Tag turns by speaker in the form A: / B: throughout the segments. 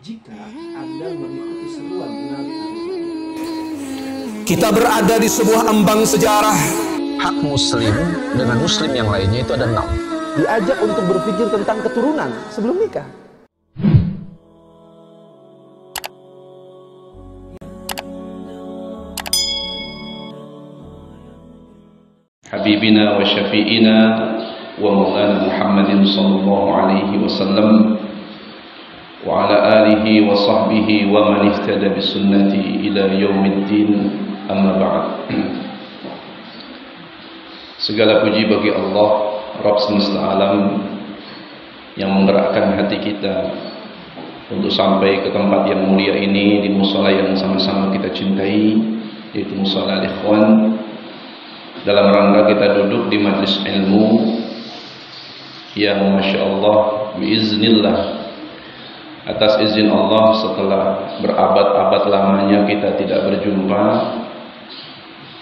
A: jika Anda mengikuti seruan Nabi
B: Kita berada di sebuah ambang sejarah.
C: Hak muslim dengan muslim yang lainnya itu ada 6.
A: diajak untuk berpikir tentang keturunan sebelum nikah.
D: Habibina wa syafi'ina wa maulana Muhammadin sallallahu alaihi wasallam wa ala alihi wa sahbihi wa man ihtada bi sunnati ila yaumiddin, amma ba'd. Segala puji bagi Allah, Rabb semesta alam, yang menggerakkan hati kita untuk sampai ke tempat yang mulia ini, di musala yang sama-sama kita cintai, yaitu musala al-ikhwan, dalam rangka kita duduk di majlis ilmu yang Masya Allah biiznillah, atas izin Allah, setelah berabad-abad lamanya kita tidak berjumpa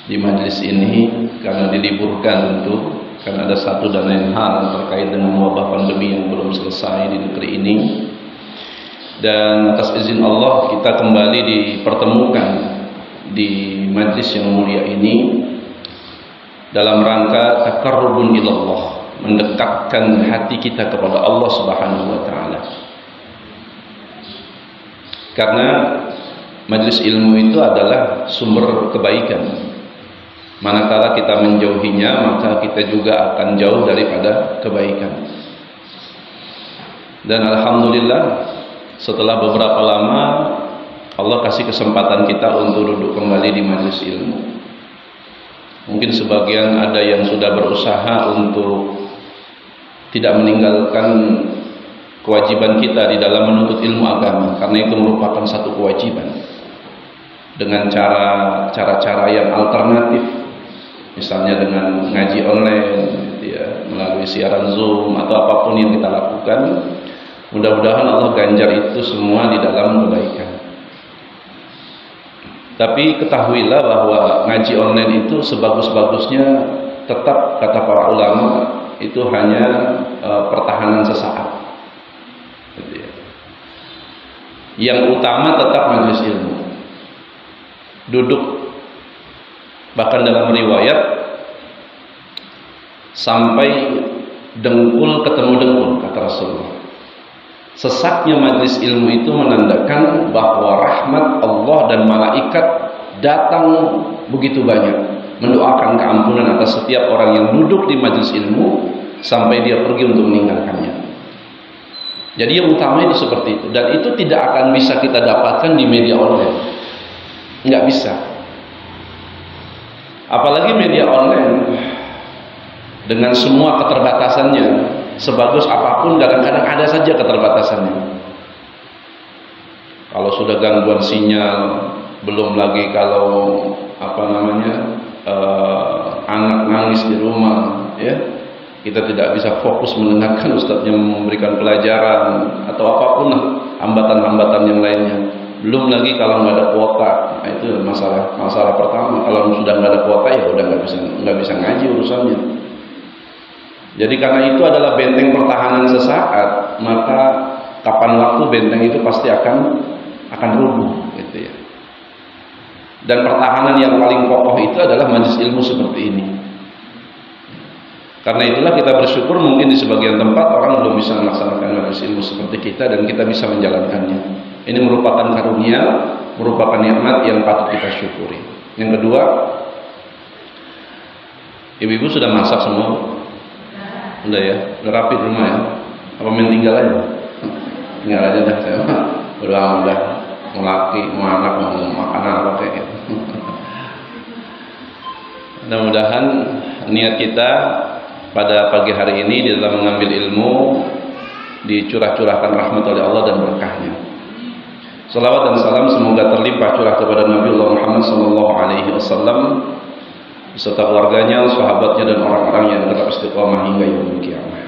D: di majlis ini karena diliburkan tentu, karena ada satu dan lain hal terkait dengan wabah pandemi yang belum selesai di negeri ini. Dan atas izin Allah kita kembali dipertemukan di majlis yang mulia ini dalam rangka taqarrubun ilallah, mendekatkan hati kita kepada Allah Subhanahu wa taala. Karena majlis ilmu itu adalah sumber kebaikan. Manakala kita menjauhinya, maka kita juga akan jauh daripada kebaikan. Dan alhamdulillah, setelah beberapa lama Allah kasih kesempatan kita untuk duduk kembali di majlis ilmu. Mungkin sebagian ada yang sudah berusaha untuk tidak meninggalkan kewajiban kita di dalam menuntut ilmu agama, karena itu merupakan satu kewajiban, dengan cara-cara yang alternatif, misalnya dengan ngaji online, ya, melalui siaran Zoom atau apapun yang kita lakukan. Mudah-mudahan Allah ganjar itu semua di dalam kebaikan. Tapi ketahuilah bahwa ngaji online itu sebagus-bagusnya tetap, kata para ulama, itu hanya pertahanan sesaat. Yang utama tetap majelis ilmu, duduk, bahkan dalam riwayat sampai dengkul ketemu dengkul, kata Rasulullah. Sesaknya majlis ilmu itu menandakan bahwa rahmat Allah dan malaikat datang begitu banyak, mendoakan keampunan atas setiap orang yang duduk di majlis ilmu sampai dia pergi untuk meninggalkannya. Jadi yang utama itu seperti itu, dan itu tidak akan bisa kita dapatkan di media online, nggak bisa. Apalagi media online dengan semua keterbatasannya, sebagus apapun kadang-kadang ada saja keterbatasannya. Kalau sudah gangguan sinyal, belum lagi kalau anak nangis di rumah, ya, kita tidak bisa fokus mendengarkan ustadznya memberikan pelajaran atau apapun lah, hambatan-hambatan yang lainnya. Belum lagi kalau nggak ada kuota, nah, itu masalah pertama. Kalau sudah nggak ada kuota, ya udah nggak bisa ngaji urusannya. Jadi karena itu adalah benteng pertahanan sesaat, maka kapan waktu benteng itu pasti akan rubuh, gitu ya. Dan pertahanan yang paling kokoh itu adalah majelis ilmu seperti ini. Karena itulah kita bersyukur mungkin di sebagian tempat orang belum bisa melaksanakan majelis ilmu seperti kita, dan kita bisa menjalankannya. Ini merupakan karunia, merupakan nikmat yang patut kita syukuri. Yang kedua, ibu-ibu sudah masak semua? Udah ya, udah rapi di rumah ya. Apa main tinggal aja? Tinggal aja dah saya. Udah mau laki, mau anak, mau makanan apa kayak gitu. Mudah-mudahan niat kita pada pagi hari ini di dalam mengambil ilmu dicurah-curahkan rahmat oleh Allah dan berkahnya. Salawat dan salam semoga terlimpah curah kepada Nabi Allah Muhammad SAW beserta keluarganya, sahabatnya, dan orang-orang yang tetap istiqomah hingga yaumul qiyamah.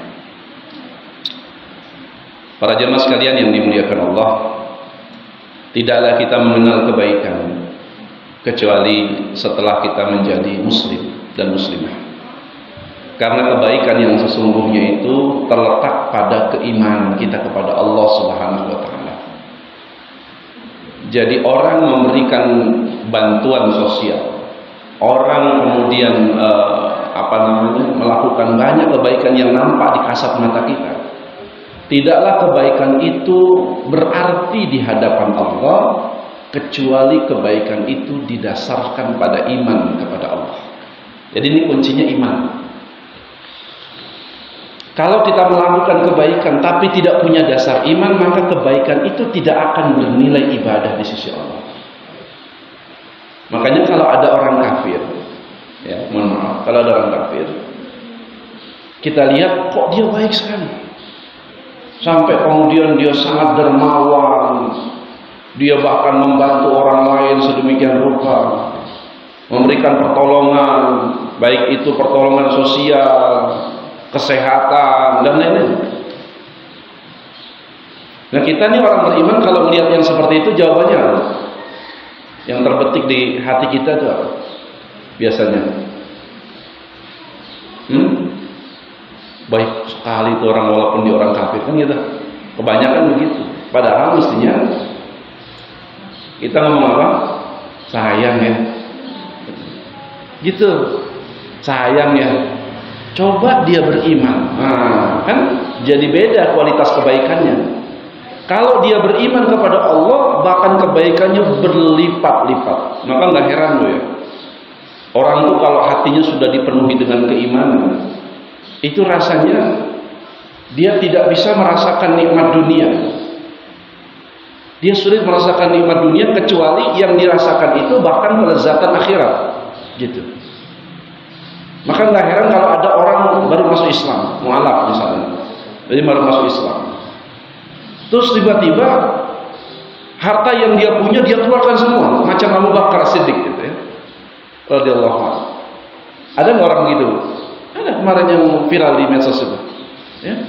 D: Para jemaah sekalian yang dimuliakan Allah, tidaklah kita mengenal kebaikan kecuali setelah kita menjadi muslim dan muslimah. Karena kebaikan yang sesungguhnya itu terletak pada keimanan kita kepada Allah Subhanahu wa taala. Jadi orang memberikan bantuan sosial, orang kemudian melakukan banyak kebaikan yang nampak di kasat mata kita. Tidaklah kebaikan itu berarti di hadapan Allah kecuali kebaikan itu didasarkan pada iman kepada Allah. Jadi ini kuncinya iman. Kalau kita melakukan kebaikan tapi tidak punya dasar iman, maka kebaikan itu tidak akan bernilai ibadah di sisi Allah. Makanya kalau ada orang kafir, ya mohon maaf, kalau ada orang kafir, kita lihat kok dia baik sekali, sampai kemudian dia sangat dermawan, dia bahkan membantu orang lain sedemikian rupa, memberikan pertolongan, baik itu pertolongan sosial, kesehatan, dan lain-lain. Nah kita nih orang beriman kalau melihat yang seperti itu, jawabannya apa? Yang terbetik di hati kita itu apa? Biasanya baik sekali itu orang walaupun dia orang kafir, kan gitu. Kebanyakan begitu. Padahal mestinya kita ngomong apa? Sayang ya, gitu. Sayang ya, coba dia beriman, kan jadi beda kualitas kebaikannya. Kalau dia beriman kepada Allah, bahkan kebaikannya berlipat-lipat. Maka nggak heran loh ya, orang tuh kalau hatinya sudah dipenuhi dengan keimanan, itu rasanya dia tidak bisa merasakan nikmat dunia. Dia sulit merasakan nikmat dunia kecuali yang dirasakan itu bahkan kelezatan akhirat, gitu. Maka nggak heran kalau ada orang baru masuk Islam, mu'alaf misalnya, jadi baru masuk Islam, terus tiba-tiba harta yang dia punya dia keluarkan semua, macam Abu Bakar Siddiq gitu ya, radhiyallahu anhu. Ada nggak orang begitu? Ada kemarin yang viral di medsos itu, ya.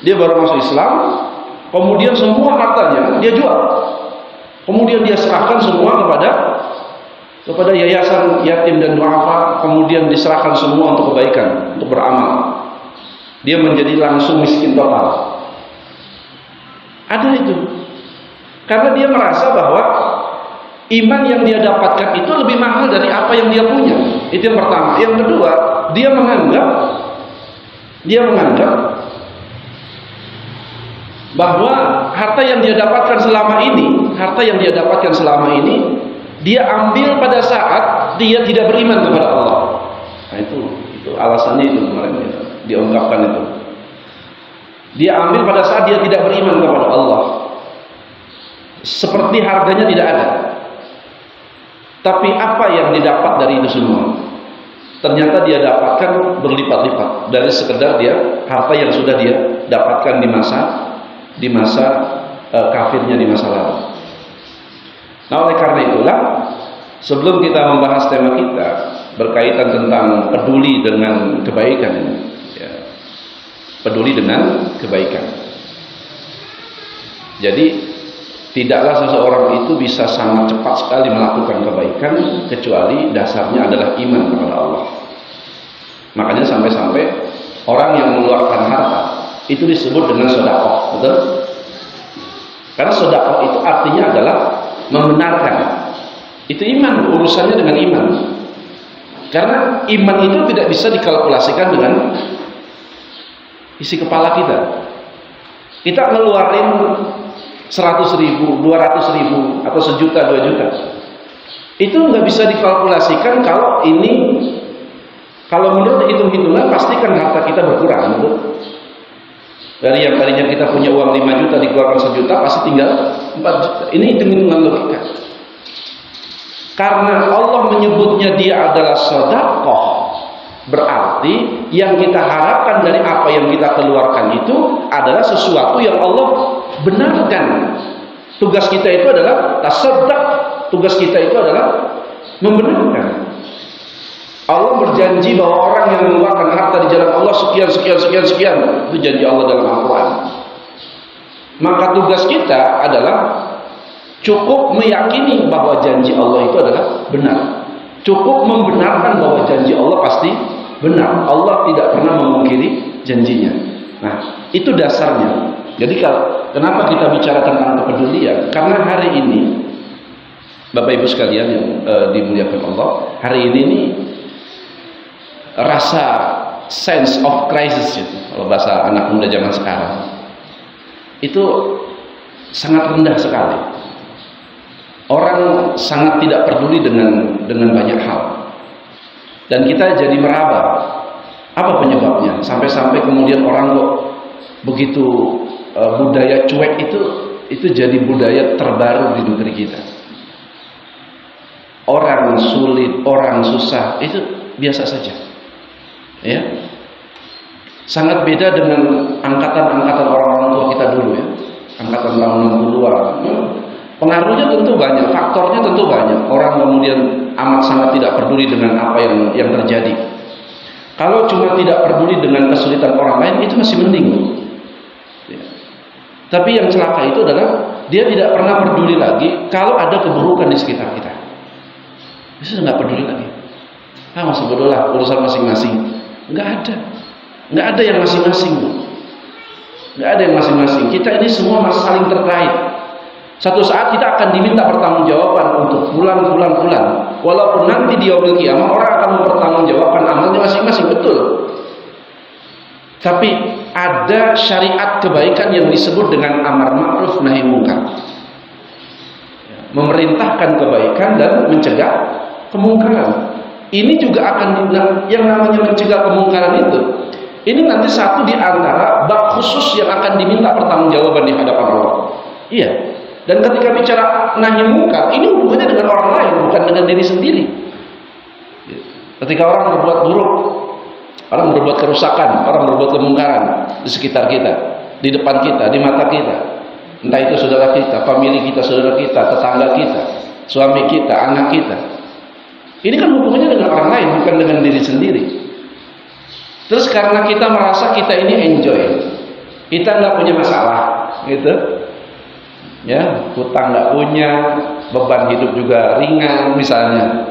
D: Dia baru masuk Islam, kemudian semua hartanya dia jual, kemudian dia serahkan semua kepada yayasan yatim dan duafa, kemudian diserahkan semua untuk kebaikan, untuk beramal. Dia menjadi langsung miskin total. Ada itu, karena dia merasa bahwa iman yang dia dapatkan itu lebih mahal dari apa yang dia punya. Itu yang pertama. Yang kedua, dia menganggap bahwa harta yang dia dapatkan selama ini, dia ambil pada saat dia tidak beriman kepada Allah. Nah itu alasannya itu kemarin diungkapkan itu. Dia ambil pada saat dia tidak beriman kepada Allah, seperti harganya tidak ada. Tapi apa yang didapat dari itu semua? Ternyata dia dapatkan berlipat-lipat dari sekedar harta yang sudah dia dapatkan di masa kafirnya di masa lalu. Nah, oleh karena itulah, sebelum kita membahas tema kita berkaitan tentang peduli dengan kebaikan ini, ya, peduli dengan kebaikan. Jadi tidaklah seseorang itu bisa sangat cepat sekali melakukan kebaikan kecuali dasarnya adalah iman kepada Allah. Makanya sampai-sampai orang yang mengeluarkan harta itu disebut dengan sedekah, betul? Karena sedekah itu artinya adalah membenarkan. Itu iman, urusannya dengan iman. Karena iman itu tidak bisa dikalkulasikan dengan isi kepala kita. Kita ngeluarin 100.000, 200.000, atau 1 juta, 2 juta. Itu nggak bisa dikalkulasikan kalau menurut hitung-hitungan pasti kan harta kita berkurang, betul? Dari yang tadinya kita punya uang 5 juta dikeluarkan 1 juta, pasti tinggal 4 juta. Ini hitung-hitungan logika. Karena Allah menyebutnya dia adalah sedekah, berarti yang kita harapkan dari apa yang kita keluarkan itu adalah sesuatu yang Allah benarkan. Tugas kita itu adalah tasaddaq, tugas kita itu adalah membenarkan. Allah berjanji bahwa orang yang mengeluarkan harta di jalan Allah sekian, itu janji Allah dalam Al-Quran. Maka tugas kita adalah cukup meyakini bahwa janji Allah itu adalah benar, cukup membenarkan bahwa janji Allah pasti benar. Allah tidak pernah memungkiri janjinya. Nah, itu dasarnya. Jadi kenapa kita bicara tentang kepedulian? Karena hari ini Bapak Ibu sekalian yang dimuliakan Allah, hari ini nih rasa sense of crisis itu, kalau bahasa anak muda zaman sekarang, itu sangat rendah sekali. Orang sangat tidak peduli dengan banyak hal, dan kita jadi meraba. Apa penyebabnya? Sampai-sampai kemudian orang kok begitu budaya cuek itu jadi budaya terbaru di negeri kita. Orang sulit, orang susah itu biasa saja. Ya, sangat beda dengan angkatan-angkatan orang-orang tua kita dulu ya, angkatan tahun 60-an. Pengaruhnya tentu banyak, faktornya tentu banyak. Orang kemudian amat sangat tidak peduli dengan apa yang terjadi. Kalau cuma tidak peduli dengan kesulitan orang lain itu masih mending. Ya. Tapi yang celaka itu adalah dia tidak pernah peduli lagi kalau ada keburukan di sekitar kita. Dia nggak peduli lagi. Masa bodoh lah, urusan masing-masing. Nggak ada yang masing-masing. Nggak ada yang masing-masing. Kita ini semua masih saling terkait. Satu saat kita akan diminta pertanggungjawaban untuk bulan. Walaupun nanti di yaumil qiyamah orang akan mempertanggungjawabkan amalnya masing-masing, betul. Tapi ada syariat kebaikan yang disebut dengan amar ma'ruf nahi munkar. Memerintahkan kebaikan dan mencegah kemungkaran. Ini juga akan yang namanya mencegah kemungkaran itu. Ini nanti satu di antara bab khusus yang akan diminta pertanggungjawaban di hadapan Allah. Iya. Dan ketika bicara nahi munkar, ini hubungannya dengan orang lain, bukan dengan diri sendiri. Ketika orang berbuat buruk, orang berbuat kerusakan, orang berbuat kemungkaran di sekitar kita, di depan kita, di mata kita, entah itu saudara kita, famili kita, saudara kita, tetangga kita, suami kita, anak kita. Ini kan hubungannya dengan orang lain, bukan dengan diri sendiri. Terus karena kita merasa kita ini enjoy, kita nggak punya masalah, gitu. Ya, hutang nggak punya, beban hidup juga ringan misalnya.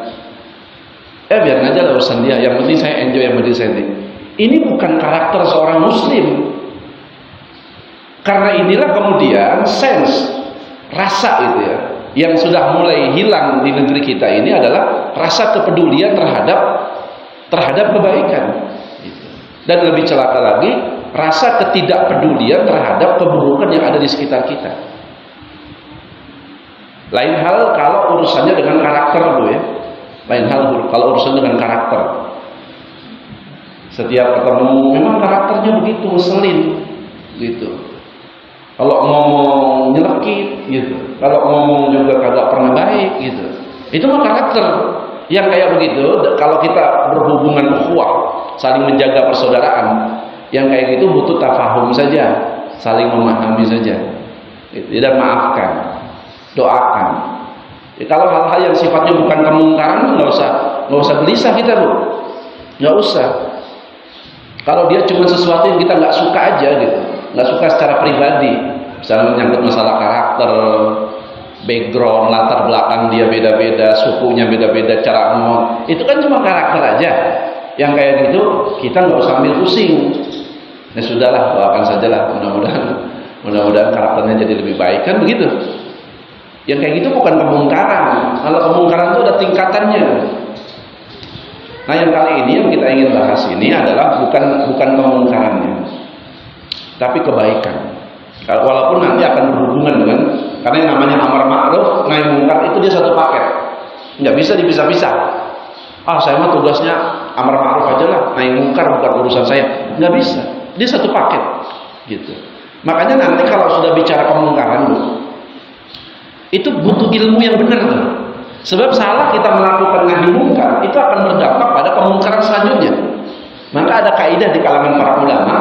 D: Biar aja lah urusan dia. Yang penting saya enjoy, yang penting saya enjoy. Ini bukan karakter seorang Muslim. Karena inilah kemudian sense, rasa itu ya, yang sudah mulai hilang di negeri kita ini adalah rasa kepedulian terhadap kebaikan. Dan lebih celaka lagi, rasa ketidakpedulian terhadap keburukan yang ada di sekitar kita. Lain hal kalau urusannya dengan karakter dulu ya. Lain hal kalau urusannya dengan karakter. Setiap ketemu memang karakternya begitu, ngeselin gitu. Kalau ngomong nyelekit gitu. Kalau ngomong juga kagak pernah baik gitu. Itu mah karakter yang kayak begitu. Kalau kita berhubungan ukhuwah, saling menjaga persaudaraan, yang kayak gitu butuh tafahum saja, saling memahami saja. Dan maafkan. Doakan. Kalau hal-hal yang sifatnya bukan kemungkaran, nggak usah gelisah kita, Bu. Nggak usah. Kalau dia cuma sesuatu yang kita nggak suka aja gitu, nggak suka secara pribadi, misalnya menyangkut masalah karakter, background, latar belakang dia beda-beda, sukunya beda-beda, cara ngomong, itu kan cuma karakter aja. Yang kayak gitu kita nggak usah ambil pusing. Ya sudahlah, doakan sajalah, mudah-mudahan karakternya jadi lebih baik, kan begitu. Yang kayak gitu bukan kemungkaran. Kalau kemungkaran itu ada tingkatannya. Nah, yang kali ini yang kita ingin bahas ini adalah bukan kemungkarannya, tapi kebaikan. Walaupun nanti akan berhubungan dengan, karena yang namanya amar ma'ruf nahi munkar itu dia satu paket, nggak bisa dipisah-pisah. Saya mah tugasnya amar ma'ruf aja lah, nahi munkar bukan urusan saya. Nggak bisa, dia satu paket, gitu. Makanya nanti kalau sudah bicara kemungkaran, Bu, itu butuh ilmu yang benar. Sebab salah kita melakukan nahi munkar itu akan berdampak pada kemungkaran selanjutnya. Maka ada kaidah di kalangan para ulama,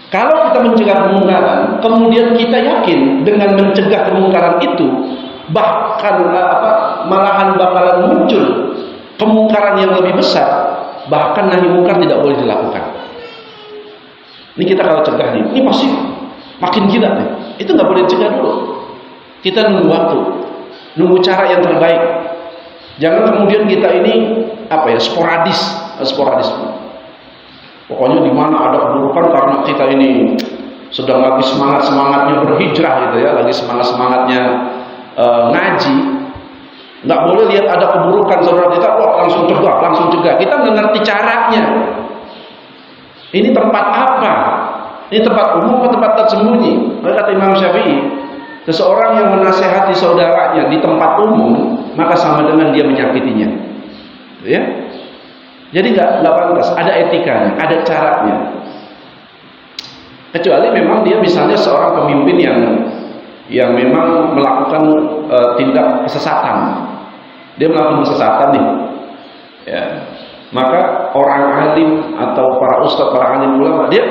D: kalau kita mencegah kemungkaran, kemudian kita yakin dengan mencegah kemungkaran itu bahkan malahan bakalan muncul kemungkaran yang lebih besar, bahkan nahi munkar tidak boleh dilakukan. Ini kita kalau cegah nih, ini pasti makin gila nih. Itu nggak boleh dicegah dulu. Kita nunggu waktu, nunggu cara yang terbaik. Jangan kemudian kita ini sporadis. Pokoknya di mana ada keburukan karena kita ini sedang lagi semangatnya berhijrah gitu ya, lagi semangatnya ngaji, Nggak boleh lihat ada keburukan saudara kita, wah langsung cegah. Kita nggak ngerti caranya. Ini tempat apa? Ini tempat umum atau tempat tersembunyi? Kata Imam Syafi'i, seseorang yang menasehati saudaranya di tempat umum, maka sama dengan dia menyakitinya. Ya? Jadi nggak pantas. Ada etikanya, ada caranya. Kecuali memang dia misalnya seorang pemimpin yang memang melakukan tindak kesesatan. Dia melakukan kesesatan nih, ya. Maka orang alim atau para ustadz, para alim ulama, dia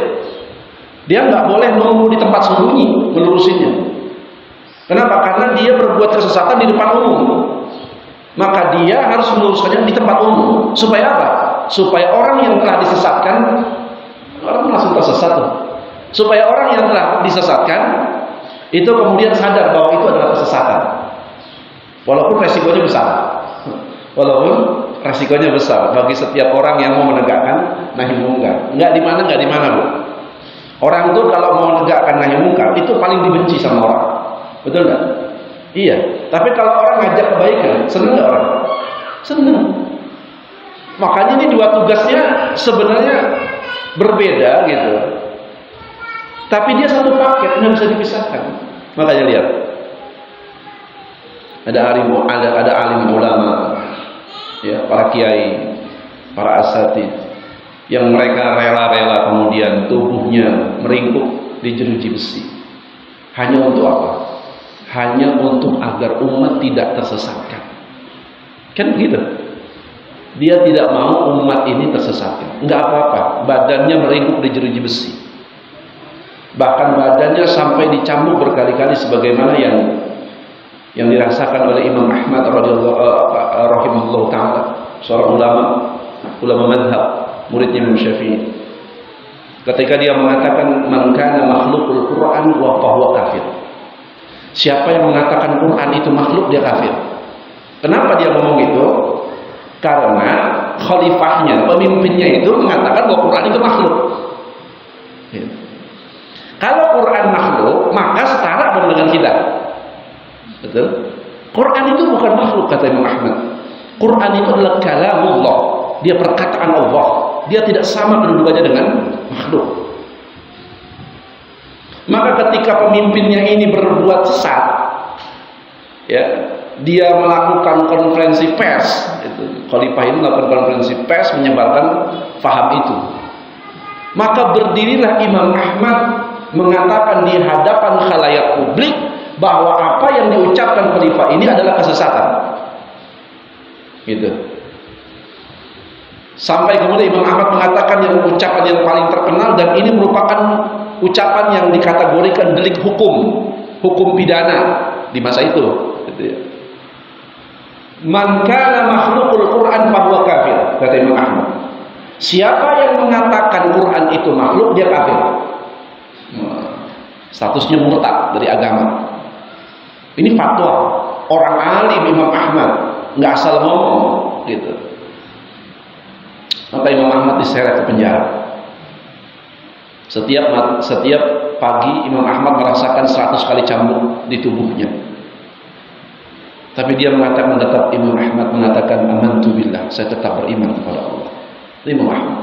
D: nggak boleh nunggu di tempat sembunyi melurusinya. Kenapa? Karena dia berbuat kesesatan di depan umum. Maka dia harus meluruskannya di tempat umum. Supaya apa? Supaya orang yang telah disesatkan, orang langsung tersesat tuh. Supaya orang yang telah disesatkan itu kemudian sadar bahwa itu adalah kesesatan. Walaupun resikonya besar. Bagi setiap orang yang mau menegakkan nahi mungkar. Nggak di mana, Bu. Orang itu kalau mau menegakkan nahi mungkar itu paling dibenci sama orang. Betul nggak? Iya. Tapi kalau orang ngajak kebaikan, seneng nggak orang? Seneng. Makanya ini dua tugasnya sebenarnya berbeda gitu. Tapi dia satu paket, nggak bisa dipisahkan. Makanya lihat, ada alim ulama, ya, para kiai, para asatidz, yang mereka rela-rela kemudian tubuhnya meringkuk di jeruji besi. Hanya untuk apa? Hanya untuk agar umat tidak tersesatkan. Kan begitu? Dia tidak mau umat ini tersesatkan. Enggak apa-apa, badannya meringkuk di jeruji besi. Bahkan badannya sampai dicambuk berkali-kali sebagaimana yang dirasakan oleh Imam Ahmad rahimahullah taala, seorang ulama madhab, muridnya Imam Syafi'i. Ketika dia mengatakan man kana makhluqul Quran wa fahuwa kafir. Siapa yang mengatakan Quran itu makhluk, dia kafir. Kenapa dia ngomong itu? Karena khalifahnya, pemimpinnya itu mengatakan bahwa Quran itu makhluk. Kalau Quran makhluk, maka setara dong dengan kita. Betul? Quran itu bukan makhluk, kata Imam Ahmad. Quran itu adalah kalamullah. Dia perkataan Allah. Dia tidak sama kedudukannya dengan makhluk. Maka ketika pemimpinnya ini berbuat sesat, ya, dia melakukan konferensi pers, khalifah ini melakukan konferensi pers menyebarkan faham itu. Maka berdirilah Imam Ahmad mengatakan di hadapan khalayak publik bahwa apa yang diucapkan khalifah ini adalah kesesatan. Gitu. Sampai kemudian Imam Ahmad mengatakan yang ucapan yang paling terkenal, dan ini merupakan ucapan yang dikategorikan delik hukum pidana di masa itu. Gitu ya. Man kana makhluqul Quran fahuwa kafir, kata Imam Ahmad. Siapa yang mengatakan Quran itu makhluk, dia kafir. Statusnya murtad dari agama. Ini fatwa orang alim Imam Ahmad, nggak asal ngomong gitu. Maka Imam Ahmad diseret ke penjara. Setiap pagi Imam Ahmad merasakan 100 kali cambuk di tubuhnya. Tapi dia mengatakan, tetap Imam Ahmad mengatakan amantu billah, saya tetap beriman kepada Allah. Itu Imam Ahmad.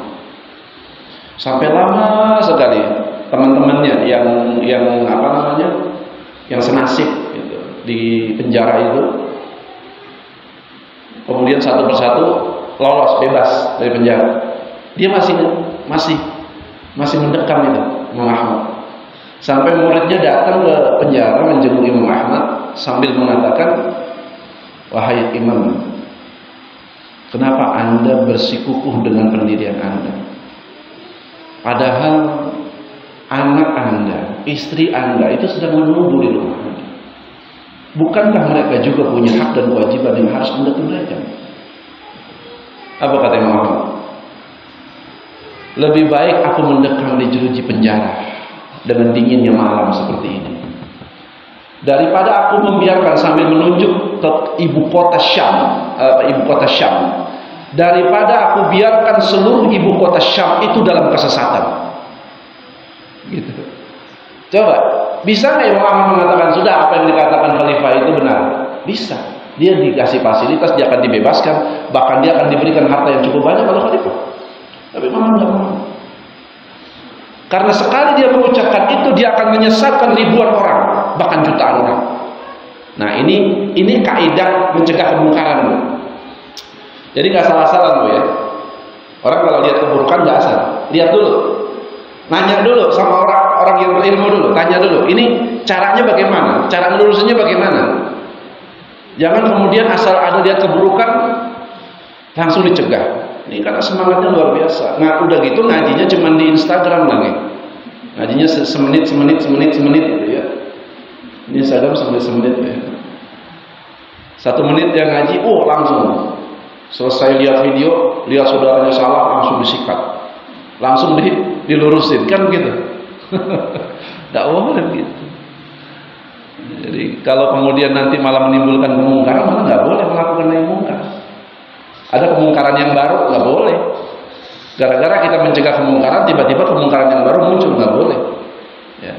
D: Sampai lama sekali teman-temannya yang senasib gitu, di penjara itu, kemudian satu persatu lolos bebas dari penjara. Dia masih mendekam itu Imam Ahmad. Sampai muridnya datang ke penjara menjenguk Imam Ahmad sambil mengatakan, wahai Imam, kenapa Anda bersikukuh dengan pendirian Anda? Padahal anak Anda, istri Anda itu sedang menunggu di rumah Anda. Bukankah mereka juga punya hak dan kewajiban yang harus Anda tunaikan? Apa kata Imam Ahmad? Lebih baik aku mendekam di jeruji penjara dengan dinginnya malam seperti ini, daripada aku membiarkan sambil menunjuk ke ibu kota Syam, daripada aku biarkan seluruh ibu kota Syam itu dalam kesesatan. Gitu. Coba, bisa nggak Imam Ahmad mengatakan sudah apa yang dikatakan khalifah itu benar? Bisa. Dia dikasih fasilitas, dia akan dibebaskan, bahkan dia akan diberikan harta yang cukup banyak kalau khalifah. Tapi malah nggak mau. Karena sekali dia mengucapkan itu, dia akan menyesatkan ribuan orang, bahkan jutaan orang. Nah ini kaidah mencegah kemungkaran, Bu. Jadi nggak salah-salah, Bu, ya. Orang kalau lihat keburukan nggak asal, lihat dulu, nanya dulu sama orang yang berilmu dulu, tanya dulu, ini caranya bagaimana, cara melurusinya bagaimana. Jangan kemudian asal ada lihat keburukan langsung dicegah. Ini karena semangatnya luar biasa. Nah udah gitu ngajinya cuma di Instagram lagi, ngajinya semenit gitu ya. Ini Instagram semenit ya. 1 menit yang ngaji, langsung selesai lihat video, lihat saudaranya salah, langsung disikat, langsung dilurusin, kan begitu. Tidak boleh begitu. Jadi kalau kemudian nanti malah menimbulkan kemungkaran, malah nggak boleh melakukan yang mungkar. Ada kemungkaran yang baru, nggak boleh. Gara-gara kita mencegah kemungkaran, tiba-tiba kemungkaran yang baru muncul, nggak boleh. Ya.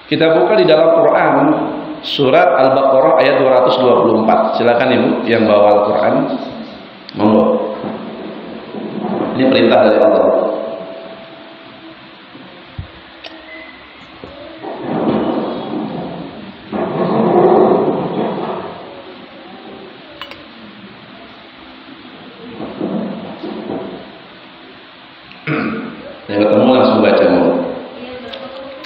D: Kita buka di dalam Quran surat Al-Baqarah ayat 224. Silakan Ibu yang bawa Al-Quran, monggo. Ini perintah dari Allah. Yang ketemu langsung baca,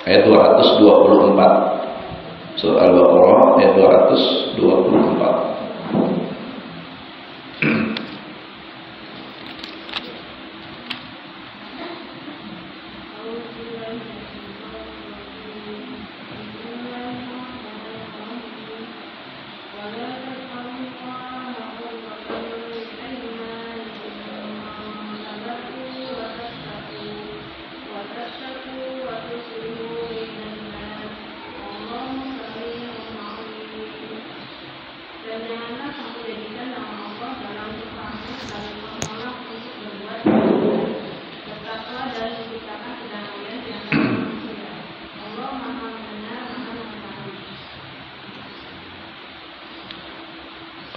D: ayat 224 surat Al-Baqarah ayat 224.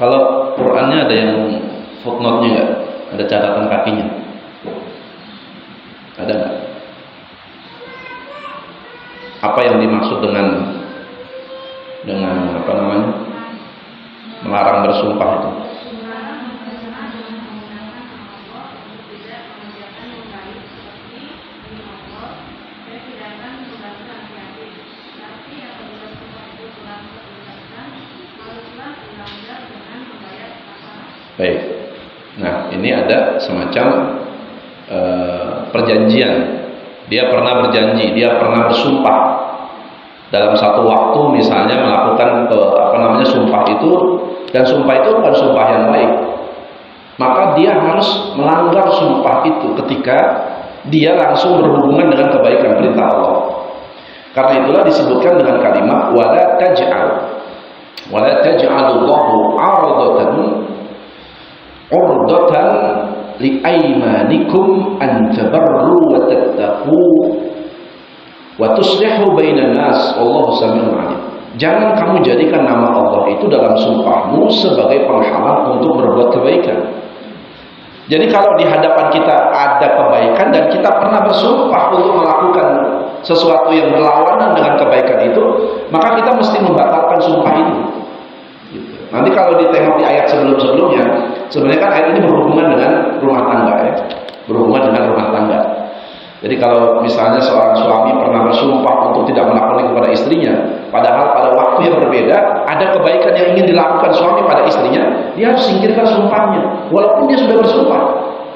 D: Kalau Qurannya ada yang footnote-nya nggak? Ada catatan kakinya? Ada nggak? Apa yang dimaksud dengan apa namanya? Melarang bersumpah itu? Baik. Nah, ini ada semacam perjanjian. Dia pernah berjanji, dia pernah bersumpah dalam satu waktu, misalnya melakukan sumpah itu, dan sumpah itu bukan sumpah yang baik. Maka dia harus melanggar sumpah itu ketika dia langsung berhubungan dengan kebaikan perintah Allah. Karena itulah disebutkan dengan kalimat wala taj'alullahu 'urdatan li'aymanikum an tabarru wa tattaqu wa tuslihu bainan nas wallahu samii'un 'alim. Jangan kamu jadikan nama Allah itu dalam sumpahmu sebagai penghalang untuk berbuat kebaikan. Jadi kalau di hadapan kita ada kebaikan dan kita pernah bersumpah untuk melakukan sesuatu yang berlawanan dengan kebaikan itu, maka kita mesti membatalkan sumpah itu. Nanti kalau ditengok di ayat sebelum-sebelumnya, sebenarnya kan ayat ini berhubungan dengan rumah tangga, ya, berhubungan dengan rumah tangga. Jadi kalau misalnya seorang suami pernah bersumpah untuk tidak melakukan kepada istrinya, padahal pada waktu yang berbeda ada kebaikan yang ingin dilakukan suami pada istrinya, dia harus singkirkan sumpahnya, walaupun dia sudah bersumpah,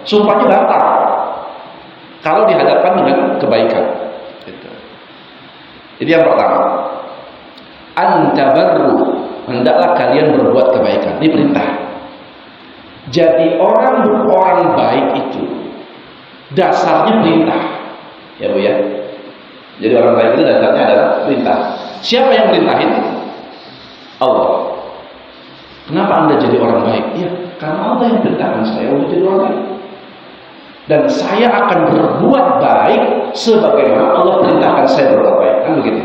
D: sumpahnya batal. Kalau dihadapkan dengan kebaikan. Jadi yang pertama, antabarru, hendaklah kalian berbuat kebaikan. Ini perintah. Jadi orang baik itu dasarnya perintah, ya Bu ya. Jadi orang baik itu dasarnya adalah perintah. Siapa yang perintahin? Allah. Kenapa Anda jadi orang baik? Ya, karena Allah yang perintahkan saya untuk jadi orang baik. Dan saya akan berbuat baik sebagaimana Allah perintahkan saya berbuat baik. Kan begitu.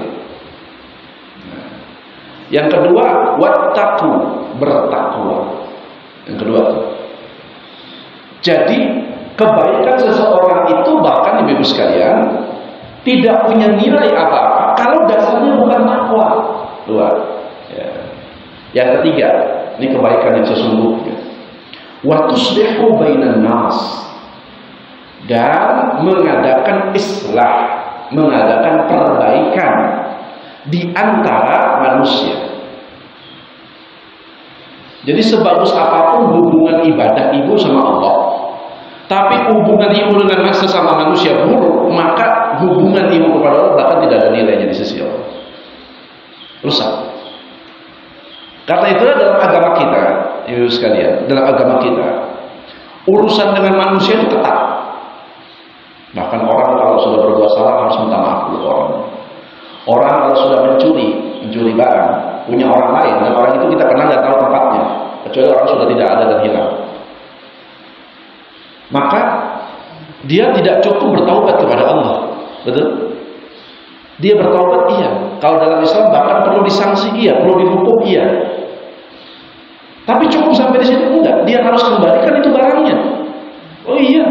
D: Yang kedua, wattaqu, bertakwa. Yang kedua tuh. Jadi kebaikan seseorang itu bahkan ibu-ibu sekalian tidak punya nilai apa-apa kalau dasarnya bukan takwa. Dua. Ya. Yang ketiga, ini kebaikan yang sesungguhnya. Wa tuslihu bainan nas, dan mengadakan islah, mengadakan perbaikan di antara manusia. Jadi sebagus apapun hubungan ibadah ibu sama Allah, tapi hubungan ibu dengan sesama manusia buruk, maka hubungan ibu kepada Allah bahkan tidak ada nilainya di sisi Allah. Rusak. Karena itu dalam agama kita, ibu sekalian, dalam agama kita, urusan dengan manusia itu ketat. Bahkan orang kalau sudah berbuat salah harus minta maaf kepada orang. Orang kalau sudah mencuri barang, punya orang lain, dan orang itu kita kenal dan tahu tempatnya, kecuali orang sudah tidak ada dan hilang. Maka dia tidak cukup bertaubat kepada Allah, betul? Dia bertaubat iya. Kalau dalam Islam bahkan perlu disanksi iya, perlu dihukum iya. Tapi cukup sampai di situ enggak? Dia harus kembalikan itu barangnya. Oh iya.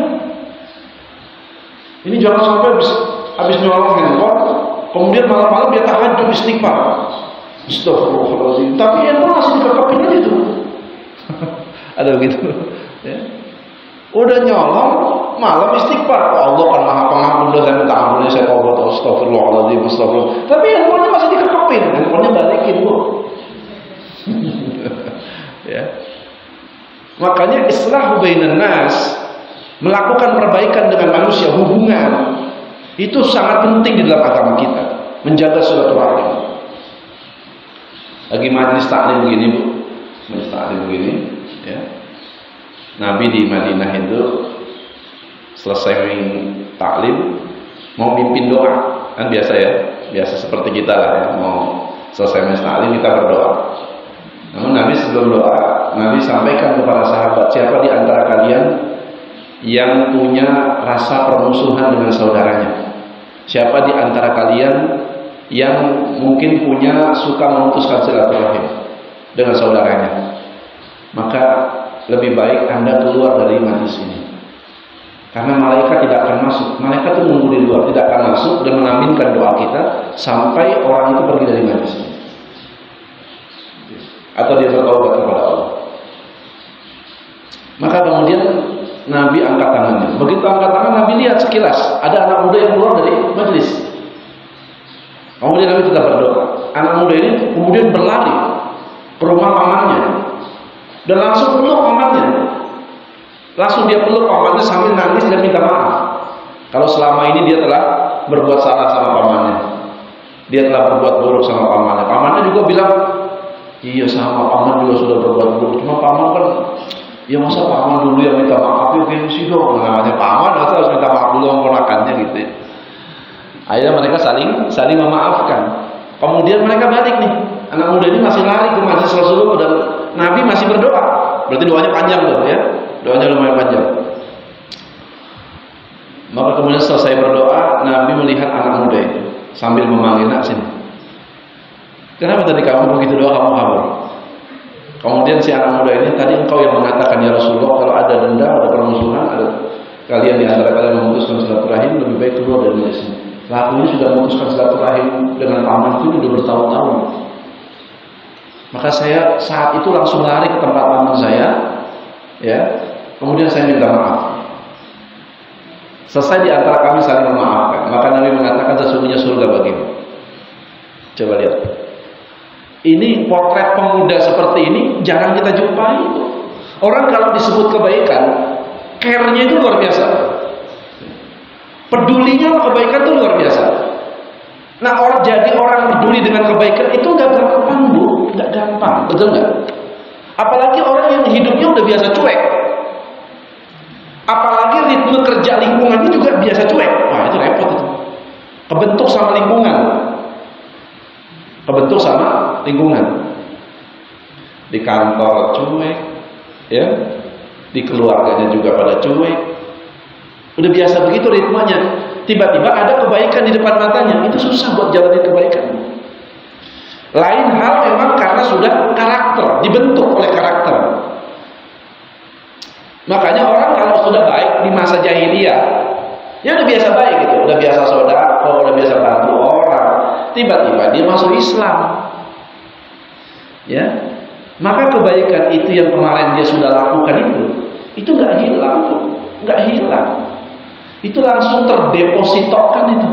D: Ini jangan sampai habis nyolong handphone, kemudian malam-malam dia tahajud istighfar. Astagfirullahaladzim. Tapi handphone masih dikekepin aja tuh. Ada begitu. Ya. Udah nyolong, malam istighfar. Allah kan maha pengampun dosa, minta ampunnya, saya taubat, astagfirullahaladzim, astagfirullah. Tapi handphonenya masih dikekepin, handphonenya balikin bu. Ya. Makanya islahu bainan nas, melakukan perbaikan dengan manusia, hubungan itu sangat penting di dalam agama kita, menjaga silaturahim. Lagi majlis taklim begini bu, majlis taklim begini, ya. Nabi di Madinah itu selesai taklim mau mimpin doa, kan biasa ya, biasa seperti kita lah ya, mau selesai majlis taklim kita berdoa. Namun Nabi sebelum doa, Nabi sampaikan kepada sahabat, siapa di antara kalian yang punya rasa permusuhan dengan saudaranya? Siapa di antara kalian yang mungkin punya suka memutuskan silaturahim dengan saudaranya? Maka lebih baik Anda keluar dari majlis ini. Karena malaikat tidak akan masuk. Malaikat itu menunggu di luar, tidak akan masuk dan mengaminkan doa kita sampai orang itu pergi dari majlis ini. Atau dia bertaubat kepada Allah. Maka kemudian Nabi angkat tangannya. Begitu angkat tangan, Nabi lihat sekilas ada anak muda yang keluar dari majlis. Kemudian Nabi tetap berdoa. Anak muda ini kemudian berlari ke rumah pamannya dan langsung peluk pamannya. Langsung dia peluk pamannya sambil nangis dan minta maaf. Kalau selama ini dia telah berbuat salah sama pamannya, dia telah berbuat buruk sama pamannya. Pamannya juga bilang, iya sama paman juga sudah berbuat buruk. Cuma paman kan, ya masa paman dulu yang minta maaf, ya gengsi dong. Namanya paman, masa harus minta maaf dulu sama ponakannya gitu ya. Akhirnya mereka saling memaafkan. Kemudian mereka balik nih. Anak muda ini masih lari ke majlis Rasulullah dan Nabi masih berdoa. Berarti doanya panjang tuh ya. Doanya lumayan panjang. Maka kemudian selesai berdoa, Nabi melihat anak muda itu sambil memanggil, nak sini. Kenapa tadi kamu begitu doa kamu kabur? Kemudian si anak muda ini, tadi engkau yang mengatakan ya Rasulullah, kalau ada dendam, ada permusuhan, ada kalian di antara kalian memutuskan silaturahim, lebih baik keluar dari majlis ini. Lakunya sudah memutuskan silaturahim dengan paman itu sudah bertahun-tahun. Maka saya saat itu langsung lari ke tempat paman saya, ya. Kemudian saya minta maaf. Selesai di antara kami saling memaafkan. Maka Nabi mengatakan sesungguhnya surga bagimu. Coba lihat. Ini potret pemuda seperti ini jarang kita jumpai. Orang kalau disebut kebaikan, care-nya itu luar biasa. Pedulinya kebaikan itu luar biasa. Nah, jadi orang peduli dengan kebaikan itu nggak gampang bu, nggak gampang, betul nggak? Apalagi orang yang hidupnya udah biasa cuek. Apalagi ritme kerja lingkungannya juga biasa cuek. Wah itu repot itu. Kebentuk sama lingkungan. Kebentuk sama lingkungan. Di kantor cuek, ya. Di keluarganya juga pada cuek. Udah biasa begitu ritmenya. Tiba-tiba ada kebaikan di depan matanya, itu susah buat jalanin kebaikan. Lain hal memang karena sudah karakter, dibentuk oleh karakter. Makanya orang kalau sudah baik di masa jahiliyah, ya udah biasa baik gitu, udah biasa sedekah, udah biasa bantu orang, tiba-tiba dia masuk Islam. Ya, maka kebaikan itu yang kemarin dia sudah lakukan itu nggak hilang, nggak hilang. Itu langsung terdepositokan itu.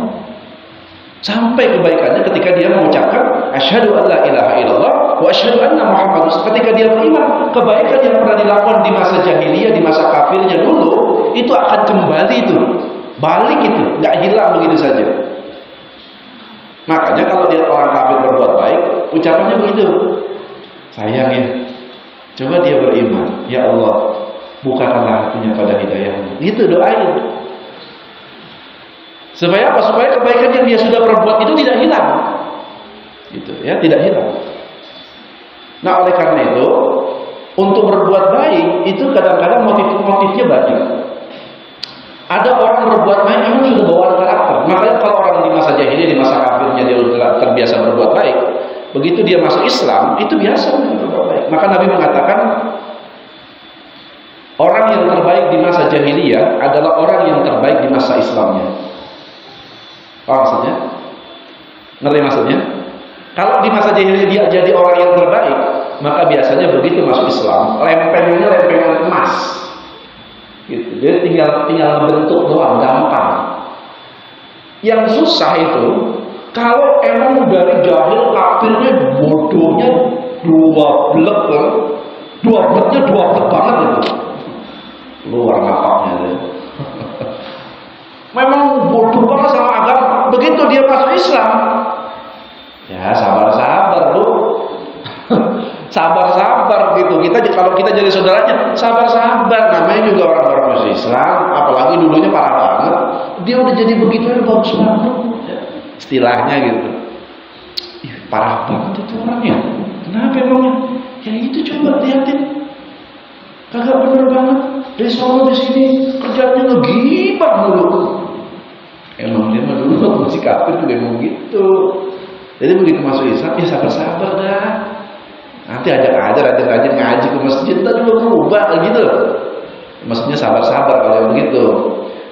D: Sampai kebaikannya ketika dia mengucapkan asyhadu an la ilaha illallah wa asyhadu anna muhammadar rasulullah. Ketika dia beriman, kebaikan yang pernah dilakukan di masa jahiliyah, di masa kafirnya dulu, itu akan kembali itu. Balik itu, nggak hilang begitu saja. Makanya kalau dia orang kafir berbuat baik, ucapannya begitu. Sayang ya, coba dia beriman, ya Allah, bukakanlah hatinya pada hidayahmu. Itu doain. Supaya apa? Supaya kebaikan yang dia sudah perbuat itu tidak hilang. Gitu ya, tidak hilang. Nah, oleh karena itu, untuk berbuat baik itu kadang-kadang motifnya banyak. Ada orang berbuat baik memang sudah bawaan karakter. Makanya kalau orang di masa jahiliyah, di masa kafirnya dia sudah terbiasa berbuat baik, begitu dia masuk Islam, itu biasa berbuat baik. Maka Nabi mengatakan orang yang terbaik di masa jahiliyah adalah orang yang terbaik di masa Islamnya. Apa maksudnya? Ngerti maksudnya? Kalau di masa jahiliyah dia jadi orang yang terbaik, maka biasanya begitu masuk Islam, lempengannya lempengan emas. Gitu. Jadi tinggal membentuk doang, gampang. Yang susah itu kalau emang dari jahil kafirnya bodohnya dua blek banget itu. Luar ngapaknya itu. Memang bodoh banget sama agama. Begitu dia masuk Islam, ya sabar-sabar lu. Sabar-sabar gitu. Kalau kita jadi saudaranya, sabar-sabar. Namanya juga orang-orang masuk Islam, apalagi dulunya parah banget. Dia udah jadi begitu ya bagus banget. Istilahnya gitu. Ih, parah banget itu orangnya. Kenapa emangnya? Ya itu coba lihatin. Kagak bener banget. Dari Solo di sini kerjanya ngegibah mulu. Emang dia mah dulu masih kafir juga emang gitu. Jadi begitu masuk Islam, ya sabar-sabar dah. Nanti ajak ngaji ke masjid, tadi dulu berubah gitu. Maksudnya sabar-sabar kalau yang begitu.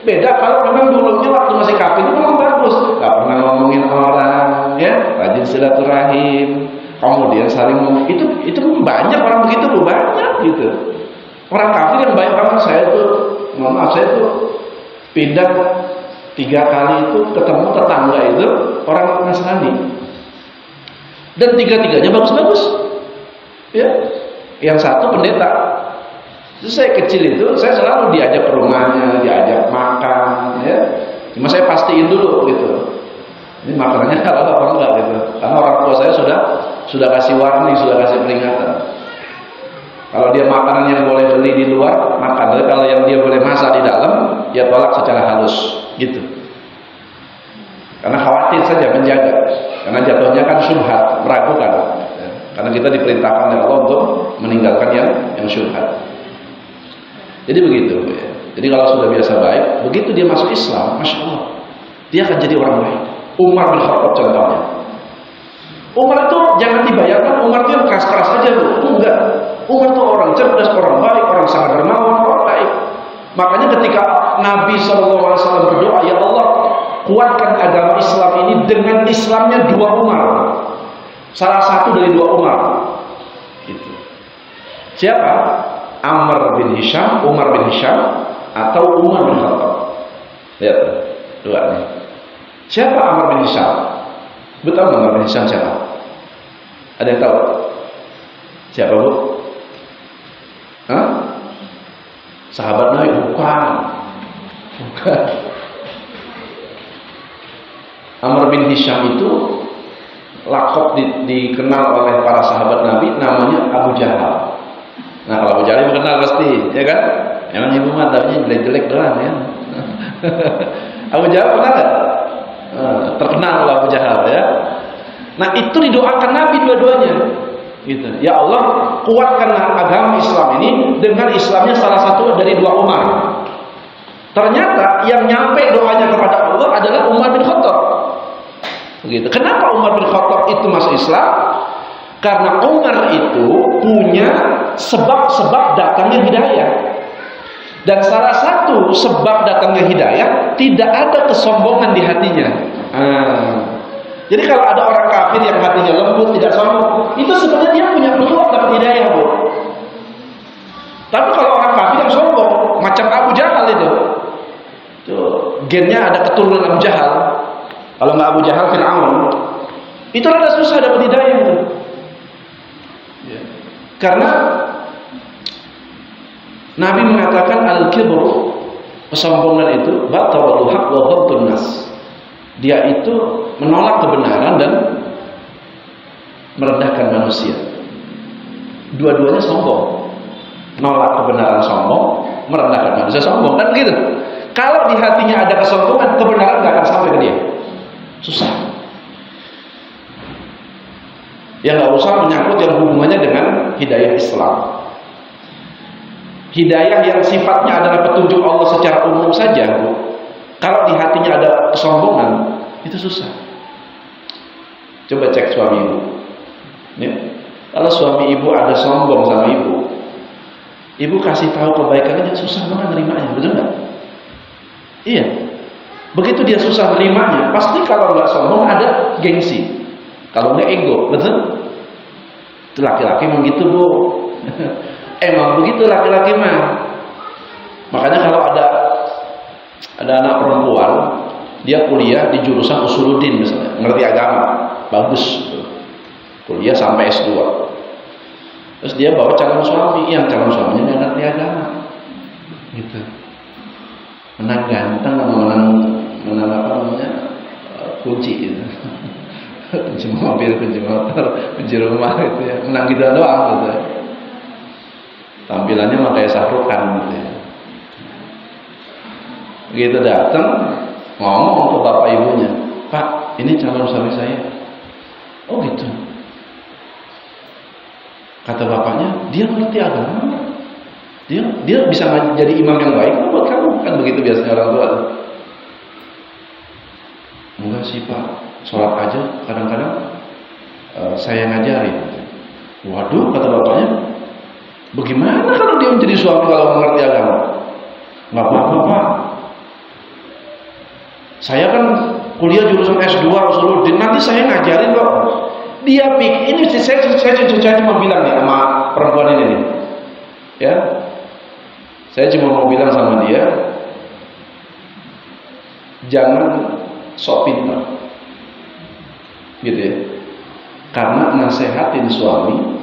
D: Beda kalau memang dulunya waktu masih kafir itu memang bagus, gak pernah ngomongin orang, ya, rajin silaturahim, kemudian saling itu banyak orang begitu, banyak gitu. Orang kafir yang banyak banget. Saya tuh pindah 3 kali itu ketemu tetangga itu orang Nasrani, dan 3-tiganya bagus-bagus. Ya, yang satu pendeta. Terus saya kecil itu, saya selalu diajak ke rumahnya, diajak makan, ya. Cuma saya pastiin dulu gitu, ini makanannya halal apa enggak gitu. Karena orang tua saya sudah kasih warning, sudah kasih peringatan. Kalau dia makanan yang boleh beli di luar, makan. Tapi kalau yang dia boleh masak di dalam, dia tolak secara halus, gitu. Karena khawatir saja menjaga. Karena jatuhnya kan syubhat, meragukan. Karena kita diperintahkan oleh Allah untuk meninggalkan yang syubhat. Jadi begitu. Ya. Jadi kalau sudah biasa baik, begitu dia masuk Islam, masya Allah, dia akan jadi orang baik. Umar bin Khattab contohnya. Umar itu jangan dibayangkan Umar itu yang keras-keras aja, enggak. Umar itu orang cerdas, orang baik, orang sangat dermawan, orang baik. Makanya ketika Nabi SAW berdoa, ya Allah, kuatkan agama Islam ini dengan Islamnya 2 Umar. Salah satu dari 2 Umar. Gitu. Siapa? Amr bin Hisham, Umar bin Hisham, atau Umar bin Khattab. Lihat, 2 nih. Siapa Amr bin Hisham? Betul nggak Amr bin Hisham siapa? Ada yang tahu? Siapa, Bu? Hah? Sahabat Nabi? Bukan. Amr bin Hisham itu lakop dikenal oleh para sahabat Nabi, namanya Abu Jahal. Nah, kalau Abu Jahal kenal pasti, ya kan? Emang ibu matanya jelek-jelek doang ya. Abu Jahal pernah nggak? Terkenal oleh Abu Jahal ya. Nah, itu didoakan Nabi dua-duanya. Gitu. Ya Allah, kuatkanlah agama Islam ini dengan Islamnya salah satu dari 2 Umar. Ternyata yang nyampe doanya kepada Allah adalah Umar bin Khattab. Begitu. Kenapa Umar bin Khattab itu masuk Islam? Karena Umar itu punya sebab-sebab datangnya hidayah. Dan salah satu sebab datangnya hidayah, tidak ada kesombongan di hatinya. Jadi kalau ada orang kafir yang hatinya lembut, tidak sombong, itu sebenarnya dia punya peluang dapat hidayah, Bu. Tapi kalau orang kafir yang sombong, macam Abu Jahal itu gennya ada keturunan Abu Jahal. Kalau nggak Abu Jahal, Fir'aun. Itu rada susah dapat hidayah itu. Karena Nabi mengatakan al-kibru, kesombongan itu batarul haq wa ghamtun nas. Dia itu menolak kebenaran dan merendahkan manusia. Dua-duanya sombong. Nolak kebenaran sombong, merendahkan manusia sombong, kan begitu. Kalau di hatinya ada kesombongan, kebenaran nggak akan sampai ke dia. Susah. Ya nggak usah menyangkut yang hubungannya dengan hidayah Islam. Hidayah yang sifatnya adalah petunjuk Allah secara umum saja, Bu. Kalau di hatinya ada kesombongan, itu susah. Coba cek suami ibu. Ya. Kalau suami ibu ada sombong sama ibu kasih tahu kebaikannya, susah banget nerimanya, betul nggak? Iya. Begitu dia susah nerimanya, pasti kalau nggak sombong ada gengsi. Kalau nggak ego, betul? Itu laki-laki begitu, Bu. Emang begitu laki-laki mah. Makanya kalau ada anak perempuan, dia kuliah di jurusan Usuluddin misalnya, ngerti agama, bagus. Kuliah sampai S2. Terus dia bawa calon suami, yang calon suaminya nggak ngerti agama. Gitu. Menang ganteng sama menang apa namanya? Kunci gitu. Kunci mobil, kunci motor, kunci rumah gitu ya. Menang gitu doang gitu ya. Tampilannya mah kayak Sahrukhan gitu ya. Begitu datang ngomong ke bapak ibunya, "Pak, ini calon suami saya." "Oh gitu." Kata bapaknya, "Dia ngerti agama. Dia bisa jadi imam yang baik buat kamu." Kan begitu biasanya orang tua. "Enggak sih, Pak. Sholat aja kadang-kadang saya ngajarin." "Waduh," kata bapaknya, "bagaimana kalau dia menjadi suami kalau mengerti agama?" "Nggak apa-apa, Pak. Saya kan kuliah jurusan S2 Usuluddin, nanti saya ngajarin kok." Dia pikir, ini saya cuma bilang nih sama perempuan ini nih, ya, saya cuma mau bilang sama dia, jangan sok pintar, gitu ya, karena nasehatin suami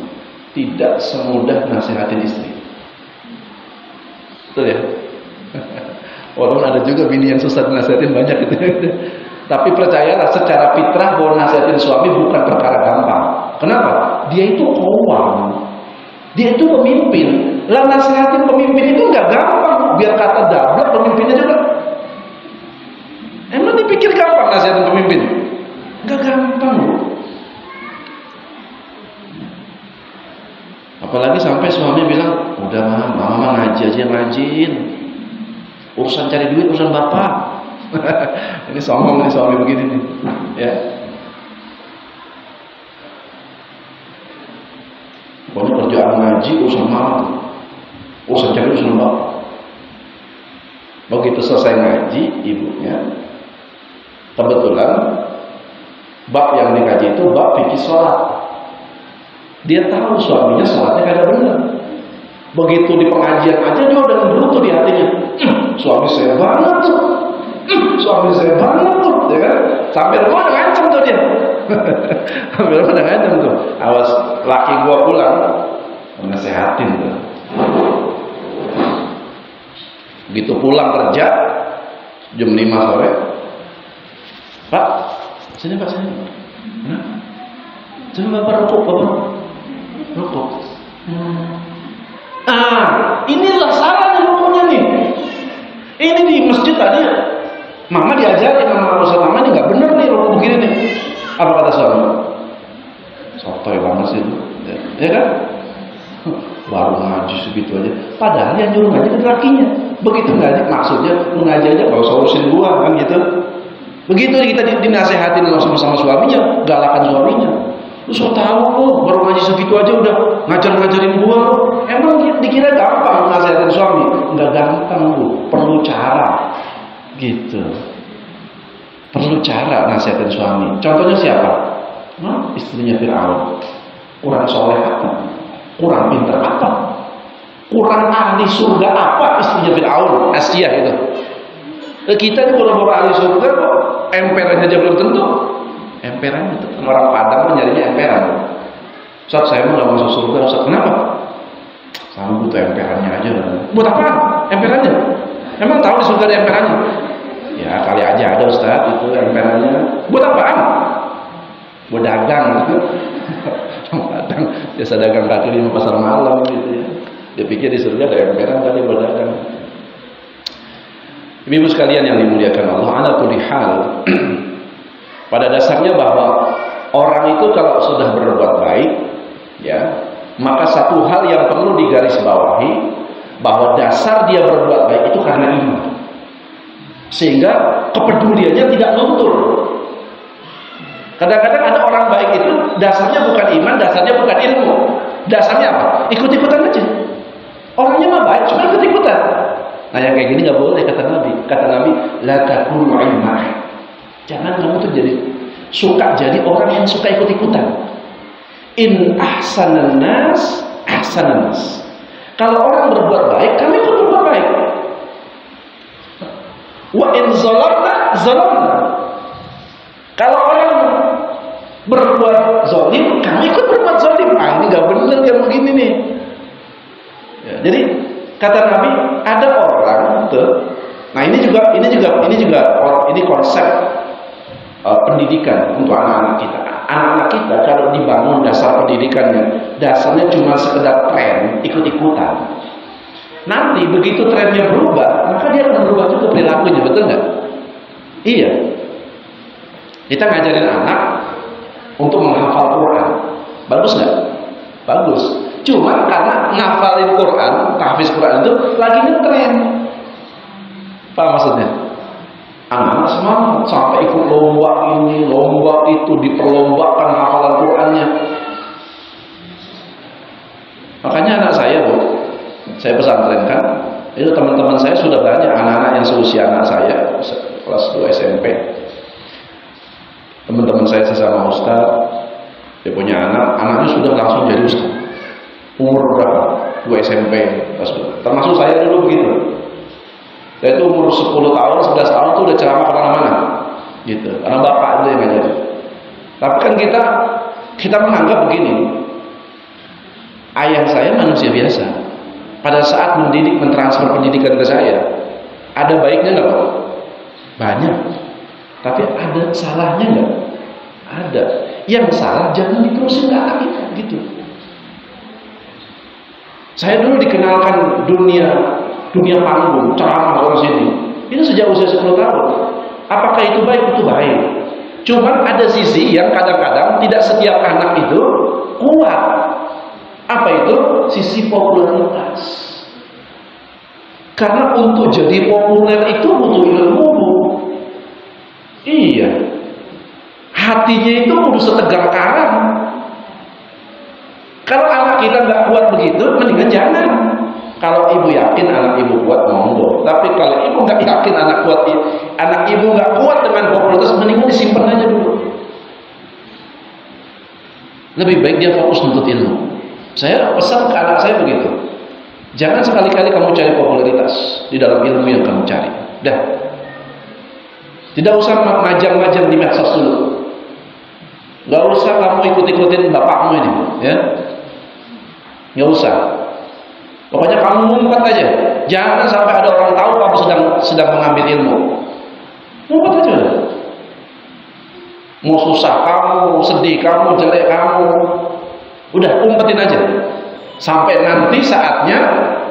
D: tidak semudah nasehatin istri, betul ya? Walaupun ada juga bini yang susah nasehatin banyak gitu. Tapi percayalah, secara fitrah bahwa nasihatin suami bukan perkara gampang. Kenapa? Dia itu kowang, dia itu pemimpin. Lah nasihatin pemimpin itu nggak gampang. Biar kata dablek pemimpinnya juga. Emang dipikir gampang nasihatin pemimpin? Nggak gampang, Bu. Apalagi sampai suami bilang, "Udah mama ngaji aja yang rajin. Urusan cari duit urusan bapak." Ini sombong nih suami begini nih, ya. Pokoknya kerjaan ngaji urusan mama, urusan cari urusan bapak. Begitu selesai ngaji, ibunya kebetulan bab yang dikaji itu bab fikih sholat. Dia tahu suaminya sholatnya kagak benar. Begitu di pengajian aja dia udah ngerutu di hatinya, suami saya banget tuh. Suami saya banget tuh, ya kan? Sampai rumah udah ngancam tuh dia. Sampai rumah udah ngancam tuh. Awas laki gua pulang, nasehatin tuh. Begitu pulang kerja jam 5 sore, "Pak, sini Pak, sini." "Nah, sini Bapak rukuk. Inilah salahnya rukuknya nih. Ini di masjid tadi Mama diajarin sama Ustaz Mama, ini nggak bener nih rukuk begini nih." Apa kata suami? "Sotoy banget sih, ya kan? Baru ngaji segitu aja." Padahal yang nyuruh ngaji itu lakinya. Begitu ngaji, maksudnya mengaji aja kalau usah urusin gua kan gitu. Begitu kita dinasehatin sama suaminya, galakan suaminya. Lu so tau lu, baru ngaji segitu aja udah ngajarin gua lu. Emang dikira gampang nasihatin suami? Enggak gampang lu, perlu cara. Gitu. Perlu cara nasihatin suami. Contohnya siapa? Istrinya Fir'aun. Kurang soleh apa? Kurang pintar apa? Kurang ahli surga apa istrinya Fir'aun? Asia itu. Kita ini boro-boro ahli surga kok emperannya aja belum tentu. Emperan itu orang Padang mencarinya emperan. Ustaz, saya mau nggak masuk surga. Ustaz, kenapa? Saya butuh emperannya aja. Buat apa? Emperannya? Emang tahu di surga ada emperannya? Ya kali aja ada Ustaz itu emperannya. Buat apaan? Buat dagang. Dagang, biasa dagang kaki lima pasar malam gitu ya. Dia pikir di surga ada emperan tadi buat dagang. Ibu sekalian yang dimuliakan Allah, ala kulli hal. Pada dasarnya bahwa orang itu kalau sudah berbuat baik, ya, maka satu hal yang perlu digarisbawahi bahwa dasar dia berbuat baik itu karena iman. Sehingga kepeduliannya tidak luntur. Kadang-kadang ada orang baik itu dasarnya bukan iman, dasarnya bukan ilmu. Dasarnya apa? Ikut-ikutan aja. Orangnya mah baik, cuma ikut-ikutan. Nah yang kayak gini nggak boleh kata Nabi. Kata Nabi, la takunu ilmah. Jangan kamu tuh suka jadi orang yang suka ikut-ikutan. In ahsanan nas, ahsanan nas. Kalau orang berbuat baik, kamu ikut berbuat baik. Wa in zalamna, zalamna. Kalau orang berbuat zalim, kamu ikut berbuat zalim. Ah, ini nggak benar yang begini nih. Ya, jadi kata Nabi, ada orang tuh. Nah ini konsep pendidikan untuk anak-anak kita. Anak-anak kita kalau dibangun dasar pendidikannya, dasarnya cuma sekedar tren, ikut-ikutan. Nanti begitu trennya berubah, maka dia akan berubah juga perilakunya, betul nggak? Iya. Kita ngajarin anak untuk menghafal Quran, bagus nggak? Bagus. Cuma karena ngafalin Quran, tahfiz Quran itu lagi ngetren. Apa maksudnya? Anak-anak semangat sampai ikut lomba ini, lomba itu, diperlombakan hafalan Qurannya. Makanya anak saya, Bu, saya pesantrenkan, itu teman-teman saya sudah banyak anak-anak yang seusia anak saya, kelas 2 SMP. Teman-teman saya sesama ustaz, dia punya anak, anaknya sudah langsung jadi ustaz. Umur berapa? 2 SMP, kelas 2. Termasuk saya dulu begitu. Saya itu umur 10 tahun, 11 tahun itu udah ceramah kemana-mana, gitu. Karena bapak itu yang ngajarin. Tapi kan kita menganggap begini, ayah saya manusia biasa. Pada saat mentransfer pendidikan ke saya, ada baiknya nggak, Pak? Banyak. Tapi ada salahnya nggak? Ada. Yang salah jangan diterusin ke anak kita, gitu. Saya dulu dikenalkan dunia panggung, ceramah orang sini. Itu sejak usia 10 tahun. Apakah itu baik? Itu baik. Cuman ada sisi yang kadang-kadang tidak setiap anak itu kuat. Apa itu? Sisi popularitas. Karena untuk jadi populer itu butuh ilmu. Iya. Hatinya itu kudu setegar karang. Kalau anak kita nggak kuat begitu, mendingan jangan. Kalau ibu yakin anak ibu kuat, monggo. Tapi kalau ibu nggak yakin anak ibu nggak kuat dengan popularitas, mendingan disimpan aja dulu. Lebih baik dia fokus nuntut ilmu. Saya pesan ke anak saya begitu. Jangan sekali-kali kamu cari popularitas di dalam ilmu yang kamu cari. Dah. Tidak usah majang-majang di medsos dulu. Nggak usah kamu ikut-ikutin bapakmu ini, ya. Nggak usah. Pokoknya kamu ngumpet aja. Jangan sampai ada orang tahu kamu sedang mengambil ilmu. Ngumpet aja udah. Mau susah kamu, sedih kamu, jelek kamu, udah umpetin aja. Sampai nanti saatnya,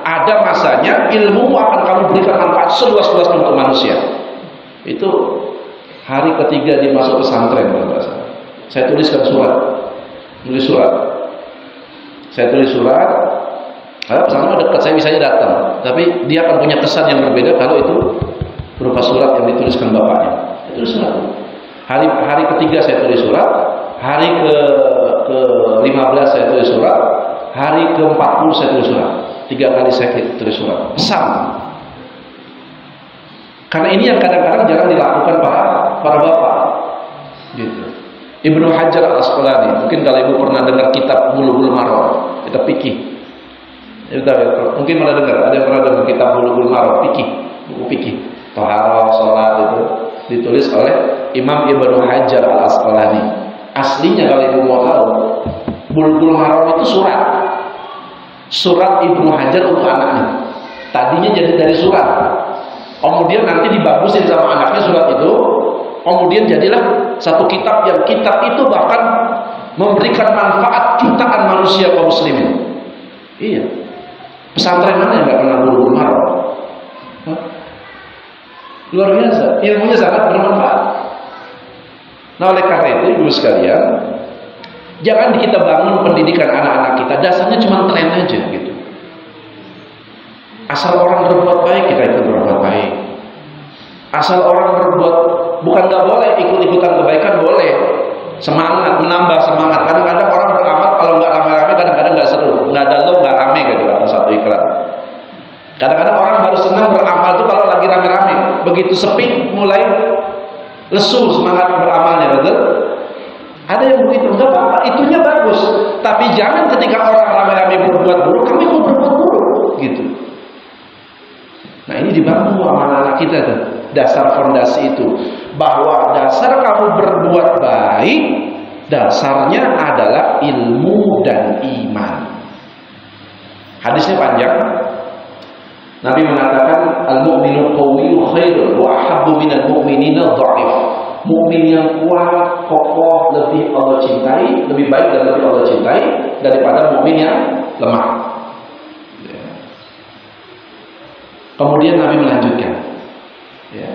D: ada masanya ilmu akan kamu berikan manfaat seluas-luasnya untuk manusia. Itu hari ketiga dia masuk pesantren, saya tuliskan surat. Saya tulis surat. Kalau pesantren dekat, saya bisa datang, tapi dia akan punya kesan yang berbeda kalau itu berupa surat yang dituliskan bapaknya. Itu surat. Hari ketiga saya tulis surat, hari ke-15 saya tulis surat, hari ke-40 saya tulis surat. 3 kali saya tulis surat. Pesan. Karena ini yang kadang-kadang jarang dilakukan para bapak. Gitu. Ibnu Hajar Al-Asqalani, mungkin kalau ibu pernah dengar kitab Bulughul Maram, kitab fikih. Mungkin pernah dengar, ada yang pernah dengar kitab Bulughul Maram, fikih, buku fikih, taharah, salat itu ditulis oleh Imam Ibnu Hajar Al-Asqalani. Aslinya kalau ibu mau tahu, Bulughul Maram itu surat Ibnu Hajar untuk anaknya. Tadinya jadi dari surat, kemudian nanti dibagusin sama anaknya surat itu, kemudian jadilah satu kitab yang kitab itu bahkan memberikan manfaat jutaan manusia kaum muslimin. Iya. Pesantren mana yang nggak pernah Bulughul Maram? Luar biasa, ilmunya sangat bermanfaat. Nah, oleh karena itu ibu sekalian, jangan kita bangun pendidikan anak-anak kita dasarnya cuma tren aja gitu. Asal orang berbuat baik kita ikut berbuat baik. Asal orang berbuat, bukan nggak boleh ikut-ikutan kebaikan, boleh. Semangat, menambah semangat. Kadang-kadang orang beramal kalau nggak rame-rame, kadang-kadang nggak seru. Nggak ada lo, nggak rame gitu kata satu iklan. Kadang-kadang orang baru senang beramal tuh kalau lagi rame-rame. Begitu sepi, mulai lesu semangat beramalnya, betul? Ada yang begitu, nggak apa-apa, itunya bagus. Tapi jangan ketika orang rame-rame berbuat buruk, kamu ikut berbuat buruk, gitu. Nah ini dibangun sama anak-anak kita tuh, dasar fondasi itu. Bahwa dasar kamu berbuat baik, dasarnya adalah ilmu dan iman. Hadisnya panjang. Nabi mengatakan al-mu'minu qawiyyu khairun wa ahabbu minal mu'minina dha'if. Mukmin yang kuat, kokoh, lebih Allah cintai, lebih baik dan lebih Allah cintai daripada mukmin yang lemah. Kemudian Nabi melanjutkan, ya,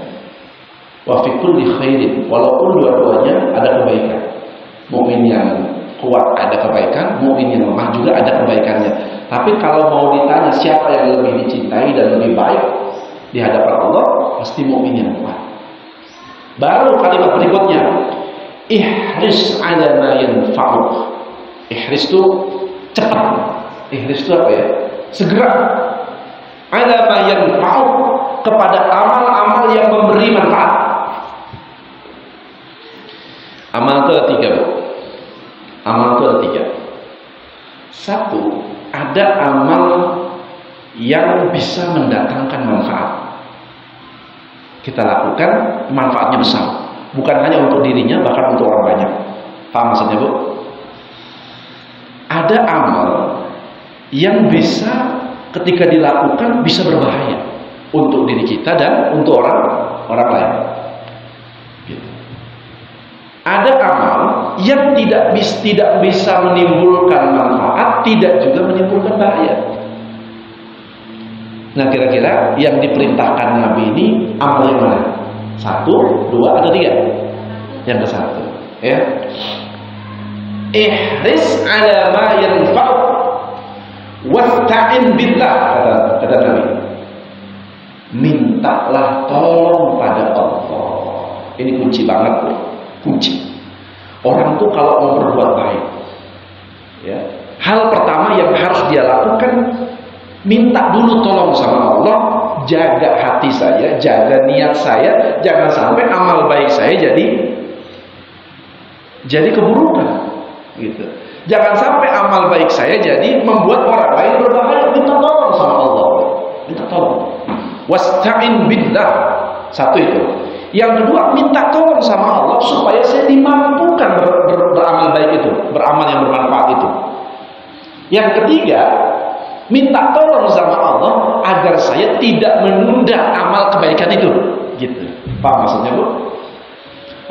D: wa fi kulli khairin, walaupun dua-duanya ada kebaikan. Mukmin yang kuat ada kebaikan, mukmin yang lemah juga ada kebaikannya. Tapi kalau mau ditanya siapa yang lebih dicintai dan lebih baik di hadapan Allah, pasti mukmin yang kuat. Baru kalimat berikutnya, ihris ala ma yanfa'uk. Ihris itu cepat. Ihris itu apa ya? Segera. Ala ma yanfa'uk, kepada amal-amal yang memberi manfaat. Amal itu ada 3, Bu. Amal itu ada 3. 1, ada amal yang bisa mendatangkan manfaat. Kita lakukan, manfaatnya besar. Bukan hanya untuk dirinya, bahkan untuk orang banyak. Paham maksudnya, Bu? Ada amal yang bisa ketika dilakukan bisa berbahaya untuk diri kita dan untuk orang lain. Gitu. Ada amal yang tidak bisa menimbulkan manfaat, tidak juga menimbulkan bahaya. Nah, kira-kira yang diperintahkan Nabi ini amal yang mana? 1, 2, atau 3? Yang ke-1, ya. Ihris ala ma yanfa'uk wasta'in billah, kata Nabi. Mintalah tolong pada Allah. Ini kunci banget, Bu. Kunci. Orang tuh kalau mau berbuat baik, ya, hal pertama yang harus dia lakukan, minta dulu tolong sama Allah, jaga hati saya, jaga niat saya, jangan sampai amal baik saya jadi keburukan, gitu. Jangan sampai amal baik saya jadi membuat orang lain berbahaya. Minta tolong sama Allah, minta tolong. Wasta'in billah, 1 itu. Yang kedua, minta tolong sama Allah supaya saya dimampukan beramal baik itu, beramal yang bermanfaat itu. Yang ketiga, minta tolong sama Allah agar saya tidak menunda amal kebaikan itu, gitu. Paham maksudnya, Bu?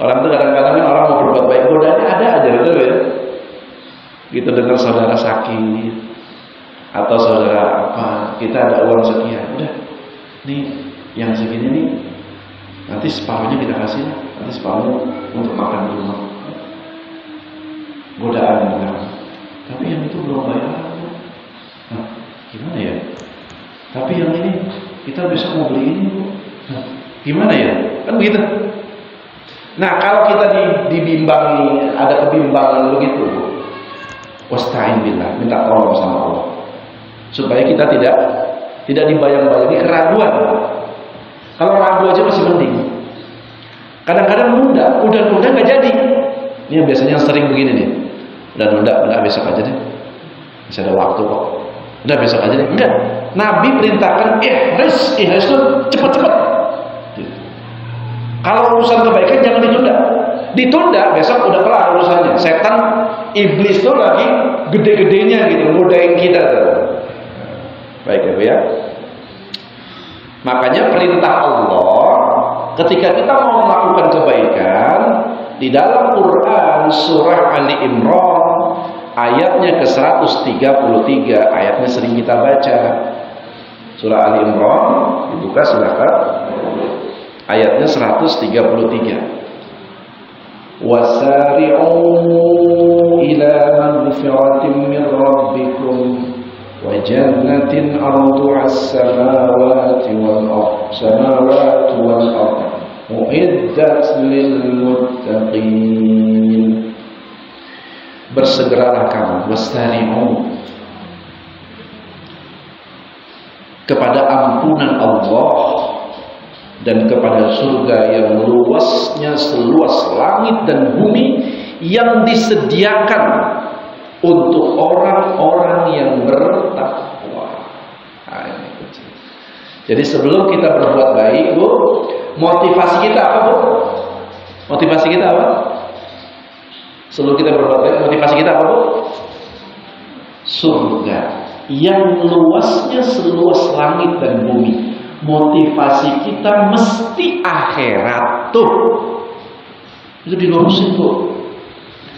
D: Orang itu kadang-kadang orang mau berbuat baik, godaannya ada aja, betul ya? Gitu, dengar saudara sakit atau saudara apa, kita ada uang sekian, udah, nih yang segini nih, nanti separuhnya kita kasih, nanti separuhnya untuk makan di rumah. Godaan benar. Tapi yang itu belum bayar. Nah, gimana ya? Tapi yang ini kita bisa mau beli ini, Bu. Nah, gimana ya? Kan begitu. Nah, kalau kita dibimbangi, ada kebimbangan begitu, Wasta'in billah, minta tolong sama Allah. Supaya kita tidak dibayang-bayangi keraguan. Kalau ragu aja masih mending. Kadang-kadang udah nunda nggak jadi. Ini yang biasanya sering begini nih. Udah nunda besok aja deh. Masih ada waktu kok. Udah besok aja deh. Enggak. Nabi perintahkan ihris itu cepat-cepat. Kalau urusan kebaikan jangan ditunda. Ditunda besok udah kelar urusannya. Setan iblis tuh lagi gede-gedenya gitu, ngodain kita tuh. Baik ya, Bu ya. Makanya perintah Allah ketika kita mau melakukan kebaikan di dalam Quran surah Ali Imran ayatnya ke-133, ayatnya sering kita baca. Surah Ali Imran dibuka silakan. Ayatnya 133. Wasari'u ila magfiratin min rabbikum wa jannatin arduha as-samawati wal ardh uiddat lil muttaqin. Bersegeralah kamu, wasari'u, kepada ampunan Allah dan kepada surga yang luasnya seluas langit dan bumi yang disediakan untuk orang-orang yang bertakwa. Jadi sebelum kita berbuat baik, Bu, motivasi kita apa, Bu? Motivasi kita apa? Sebelum kita berbuat baik, motivasi kita apa, Bu? Surga yang luasnya seluas langit dan bumi. Motivasi kita mesti akhirat tuh. Itu dilurusin, Bu.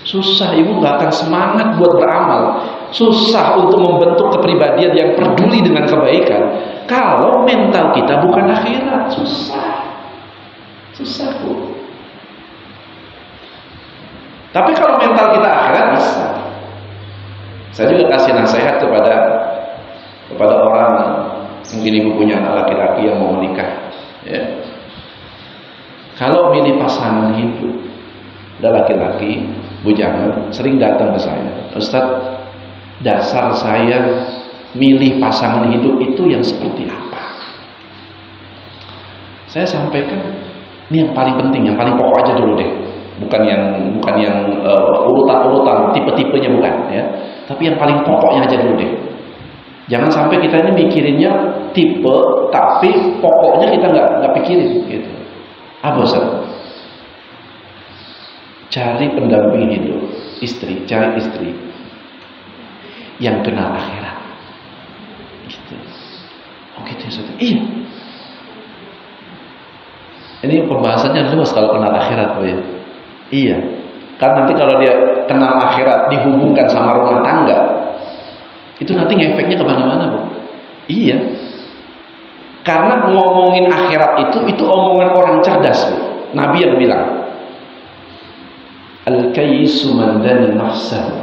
D: Susah, Ibu gak akan semangat buat beramal. Susah untuk membentuk kepribadian yang peduli dengan kebaikan kalau mental kita bukan akhirat. Susah, Bu. Tapi kalau mental kita akhirat bisa. Saya juga kasih nasihat kepada orang, mungkin Ibu punya anak laki-laki yang mau menikah, ya. Kalau milih pasangan hidup, ada laki-laki bujangan sering datang ke saya, Ustaz, dasar saya milih pasangan hidup itu yang seperti apa? Saya sampaikan, ini yang paling penting, yang paling pokok aja dulu deh, bukan yang urutan-urutan tipe-tipenya, bukan, ya. Tapi yang paling pokoknya aja dulu deh. Jangan sampai kita ini mikirinnya tipe, tapi pokoknya kita nggak pikirin, gitu. Apa, Ustaz? Cari pendamping hidup, cari istri yang kenal akhirat, gitu. Oh gitu, Ustaz. Iya. Ini pembahasannya luas kalau kenal akhirat, Bu, ya. Iya. Kan nanti kalau dia kenal akhirat dihubungkan sama rumah tangga, itu nanti ngefeknya kemana-mana, Bu. Iya. Karena ngomongin akhirat itu omongan orang cerdas, Bu. Nabi yang bilang, Al-kayyisu man dana nafsahu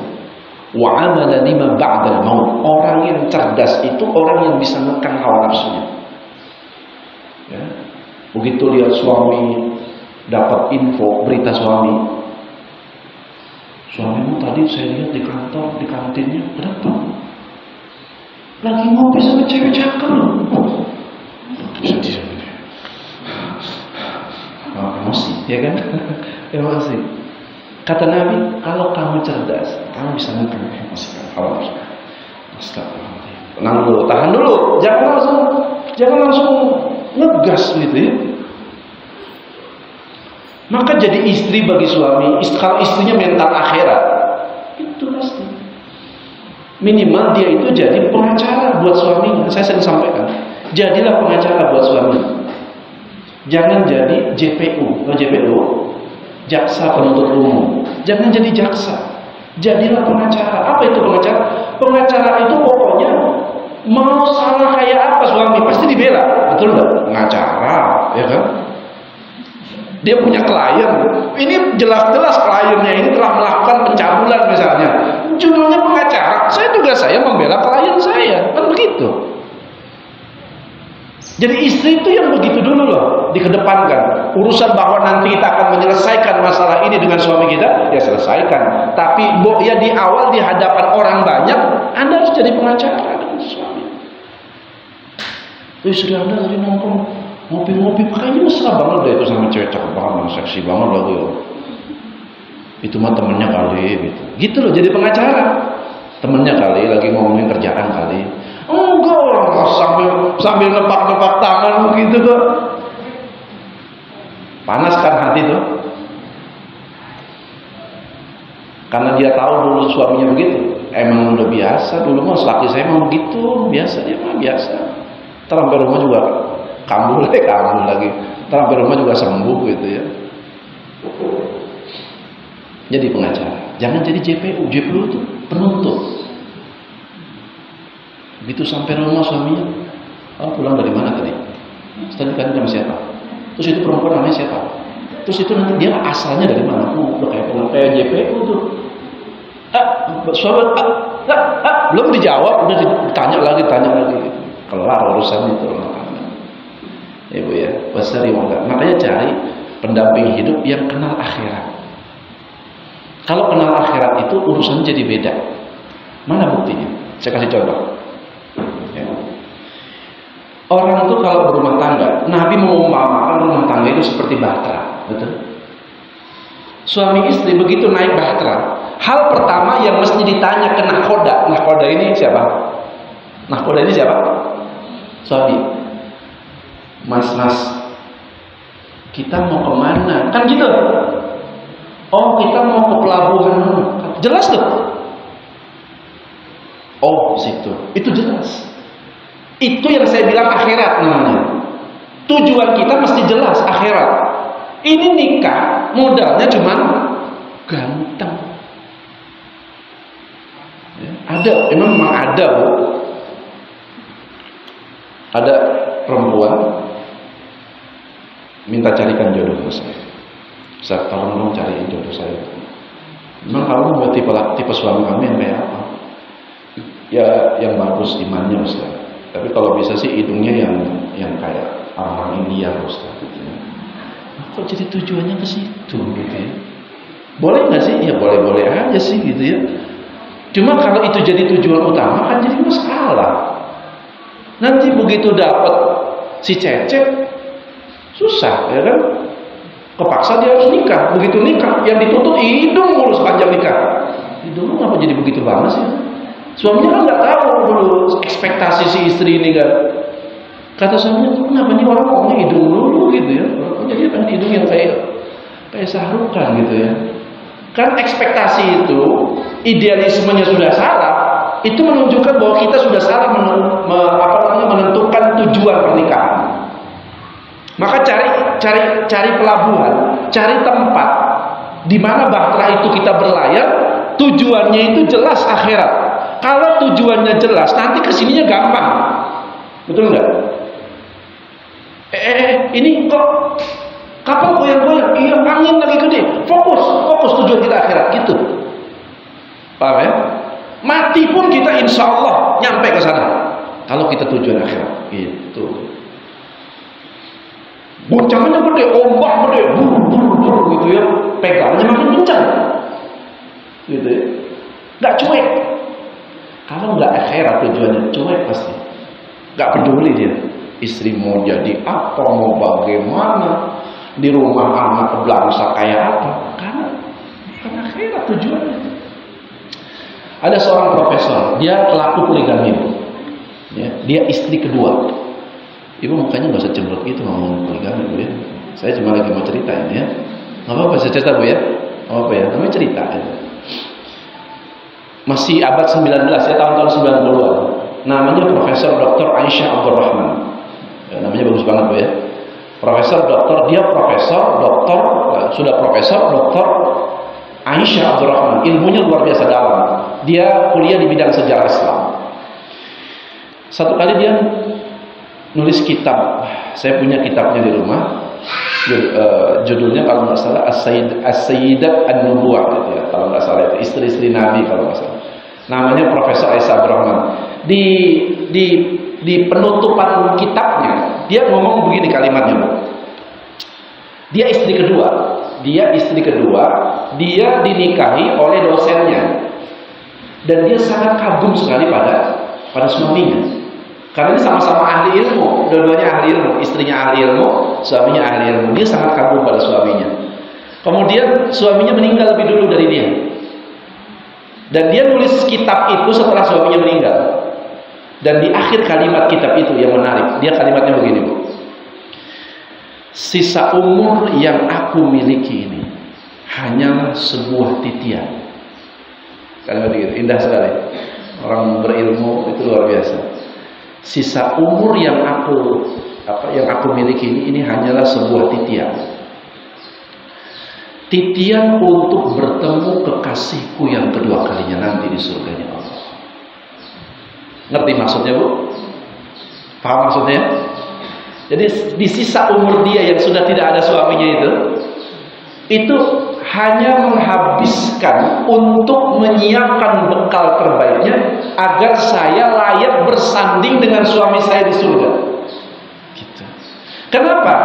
D: wa amala lima ba'dal maut. Orang yang cerdas itu orang yang bisa menekan hawa nafsunya. Ya. Begitu lihat suami dapat info berita suamimu tadi saya lihat di kantor, di kantinnya, kenapa? Lagi ngopi sama cewek cakep. Sedih. Emosi, ya kan? Emosi. Kata Nabi, kalau kamu cerdas, kamu bisa menekan emosi kamu. Astagfirullah. Tenang dulu, tahan dulu. Jangan langsung ngegas gitu, ya. Maka jadi istri bagi suami, kalau istrinya mental akhirat, itu pasti. Minimal dia itu jadi pengacara buat suaminya. Saya sering sampaikan, jadilah pengacara buat suaminya. Jangan jadi JPU, jaksa penuntut umum. Jangan jadi jaksa. Jadilah pengacara. Apa itu pengacara? Pengacara itu pokoknya mau salah kayak apa suami pasti dibela. Betul nggak? Pengacara, ya kan? Dia punya klien, ini jelas-jelas kliennya ini telah melakukan pencabulan misalnya, judulnya pengacara. Saya membela klien saya, kan begitu. Jadi istri itu yang begitu dulu loh, dikedepankan. Urusan bahwa nanti kita akan menyelesaikan masalah ini dengan suami kita, ya selesaikan. Tapi ya di awal di hadapan orang banyak, Anda harus jadi pengacara dengan suami. Istri Anda tadi nongkrong ngopi-ngopi, pakainya mesra banget deh itu sama cewek cakep banget, seksi banget loh ya. Itu mah temennya kali gitu. Gitu loh jadi pengacara. Temennya kali lagi ngomongin kerjaan kali. Enggak orang sambil nepak-nepak tangan begitu kok. Panas kan hati tuh. Karena dia tahu dulu suaminya begitu. Emang udah biasa dulu mah laki saya mah begitu, biasa dia mah biasa. Sampai rumah juga kambuh lagi. Sampai rumah juga sembuh gitu ya. Jadi pengacara, jangan jadi JPU. JPU itu penuntut. Begitu sampai rumah suaminya, pulang dari mana tadi? Tadi kan sama siapa? Terus itu perempuan namanya siapa? Terus itu nanti dia asalnya dari mana? Udah kayak JPU tuh. Belum dijawab, udah ditanya lagi. Kelar urusan itu. Ibu ya, wasari wangga. Makanya cari pendamping hidup yang kenal akhirat. Kalau kenal akhirat itu urusannya jadi beda. Mana buktinya? Saya kasih contoh. Ya. Orang itu kalau berumah tangga, Nabi mengumpamakan rumah tangga itu seperti bahtera, betul? Suami istri begitu naik bahtera, hal pertama yang mesti ditanya ke nahkoda. Nahkoda ini siapa? Nahkoda ini siapa? Suami. Mas, kita mau kemana? Kan gitu. Oh, kita mau ke pelabuhan. Jelas tuh. Oh, situ. Itu jelas. Itu yang saya bilang akhirat namanya. Tujuan kita mesti jelas akhirat. Ini nikah modalnya cuma ganteng. Ya, memang ada bu. Ada perempuan minta carikan jodoh ke saya. Saya tolong dong cariin jodoh saya. Memang kamu mau tipe suami kamu yang kayak apa? Ya yang bagus imannya Ustaz. Tapi kalau bisa sih hidungnya yang kayak orang India Ustaz. Gitu ya. Kok jadi tujuannya ke situ gitu ya? Boleh nggak sih? Ya boleh-boleh aja sih gitu ya. Cuma kalau itu jadi tujuan utama kan jadi masalah. Nanti begitu dapat si Cecep susah ya kan? Kepaksa dia harus nikah. Begitu nikah yang dituntut hidung mulu sepanjang nikah. Hidung kenapa jadi begitu banget sih? Suaminya kan nggak tahu dulu ekspektasi si istri ini kan. Kata suaminya, kenapa nih orang ngomongnya hidung dulu gitu ya? Jadi kan hidung yang kayak Sahrukan gitu ya. Kan ekspektasi itu idealismenya sudah salah. Itu menunjukkan bahwa kita sudah salah menentukan tujuan pernikahan. Maka cari pelabuhan, cari tempat di mana bahtera itu kita berlayar. Tujuannya itu jelas akhirat. Kalau tujuannya jelas, nanti kesininya gampang. Betul nggak? Ini kok kapal goyang-goyang? Iya, angin lagi gede. Fokus tujuan kita akhirat gitu. Paham ya? Mati pun kita insya Allah nyampe ke sana. Kalau kita tujuan akhirat, gitu. Goncangannya gede, ombak gede, buru gitu ya. Pegangnya makin kencang, gitu ya. Nggak cuek. Kalau nggak akhirat tujuannya cuek pasti. Nggak peduli dia. Istri mau jadi apa, mau bagaimana, di rumah anak belangsa kayak apa. Karena bukan akhirat tujuannya. Ada seorang profesor, dia pelaku poligami. Ya, dia istri kedua. Ibu mukanya nggak usah cemberut gitu ngomong poligami bu ya. Saya cuma lagi mau cerita ini ya. Nggak apa-apa saya cerita bu ya. Nggak apa-apa ya. Namanya cerita ya. Masih abad 19 ya, tahun-tahun 90-an. Namanya Profesor Dr. Aisyah Abdul Rahman. Ya, namanya bagus banget bu ya. Profesor Doktor, dia Profesor Doktor, sudah Profesor Doktor Aisyah Abdul Rahman. Ilmunya luar biasa dalam. Dia kuliah di bidang sejarah Islam. Satu kali dia nulis kitab. Saya punya kitabnya di rumah. Judulnya kalau nggak salah As-Sayyidat An-Nubuwah gitu ya. Kalau nggak salah itu istri-istri Nabi kalau nggak salah. Namanya Profesor Aisyah Abdul Rahman. Di penutupan kitabnya dia ngomong begini kalimatnya, Bu. Dia istri kedua, dia dinikahi oleh dosennya, dan dia sangat kagum sekali pada suaminya, karena ini sama-sama ahli ilmu, dua-duanya ahli ilmu, istrinya ahli ilmu, suaminya ahli ilmu. Dia sangat kagum pada suaminya. Kemudian suaminya meninggal lebih dulu dari dia, dan dia nulis kitab itu setelah suaminya meninggal. Dan di akhir kalimat kitab itu yang menarik, dia kalimatnya begini, Bu. Sisa umur yang aku miliki ini hanyalah sebuah titian. Kalimat begitu, indah sekali. Orang berilmu itu luar biasa. Sisa umur yang aku miliki ini hanyalah sebuah titian. Titian untuk bertemu kekasihku yang kedua kalinya nanti di surganya Allah. Ngerti maksudnya, Bu? Paham maksudnya? Jadi di sisa umur dia yang sudah tidak ada suaminya itu hanya menghabiskan untuk menyiapkan bekal terbaiknya agar saya layak bersanding dengan suami saya di surga. Gitu. Kenapa?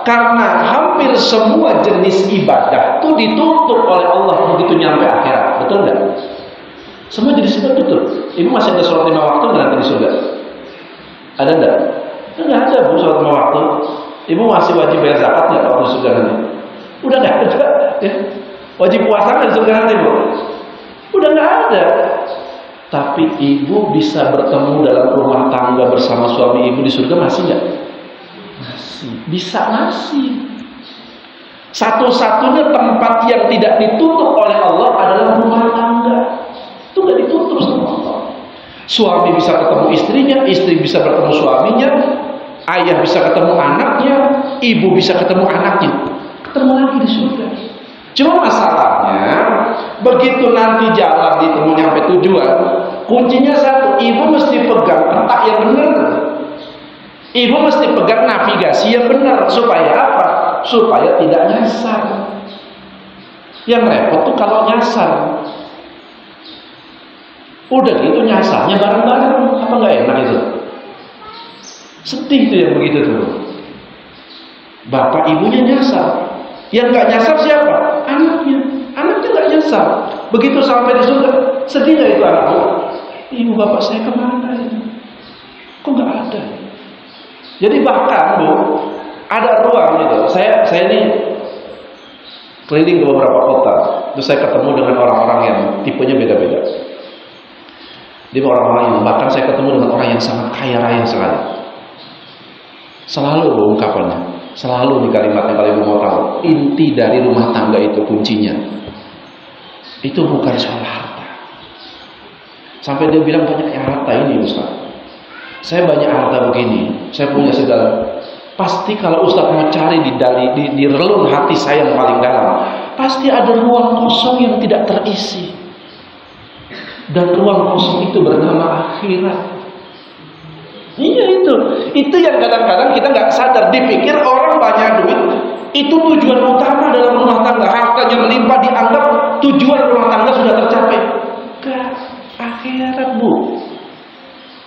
D: Karena hampir semua jenis ibadah itu ditutup oleh Allah begitu nyampe akhirat. Betul nggak? Semua jenis ibadah tutup. Ibu masih ada sholat 5 waktu nanti di surga? Ada enggak? Enggak ada, Bu, sholat 5 waktu. Ibu masih wajib bayar zakat nggak waktu di surga nanti? Udah nggak ada. Ya. Wajib puasa nggak di surga nanti, Bu? Udah nggak ada. Tapi ibu bisa bertemu dalam rumah tangga bersama suami ibu di surga masih nggak? Masih. Bisa masih. Satu-satunya tempat yang tidak ditutup oleh Allah adalah rumah tangga. Itu nggak ditutup sama Allah. Suami bisa ketemu istrinya, istri bisa bertemu suaminya, ayah bisa ketemu anaknya, ibu bisa ketemu anaknya, ketemu lagi di surga. Cuma masalahnya begitu nanti jalan ditemu nyampe tujuan, kuncinya satu, ibu mesti pegang peta yang benar, ibu mesti pegang navigasi yang benar. Supaya apa? Supaya tidak nyasar. Yang repot tuh kalau nyasar. Udah gitu nyasarnya bareng-bareng, apa nggak enak itu? Sedih tuh yang begitu tuh. Bapak ibunya nyasar, yang nggak nyasar siapa? Anaknya. Anaknya nggak nyasar. Begitu sampai di surga, sedih nggak itu anaknya? Ibu bapak saya kemana ini? Kok nggak ada? Jadi bahkan, Bu, ada ruang gitu. Saya ini keliling ke beberapa kota, terus saya ketemu dengan orang-orang yang tipenya beda-beda. Dia orang-orang yang bahkan saya ketemu dengan orang yang sangat kaya raya sekali. Selalu ungkapannya, selalu di kalimatnya kalau ibu mau tahu, inti dari rumah tangga itu kuncinya itu bukan soal harta. Sampai dia bilang banyak harta ini, Ustaz. Saya banyak harta begini, saya punya segala. Pasti kalau Ustaz mau cari di relung hati saya yang paling dalam, pasti ada ruang kosong yang tidak terisi. Dan ruang kosong itu bernama akhirat. Iya itu yang kadang-kadang kita nggak sadar, dipikir orang banyak duit itu tujuan utama dalam rumah tangga, hartanya melimpah dianggap tujuan rumah tangga sudah tercapai. Enggak, akhirat, Bu.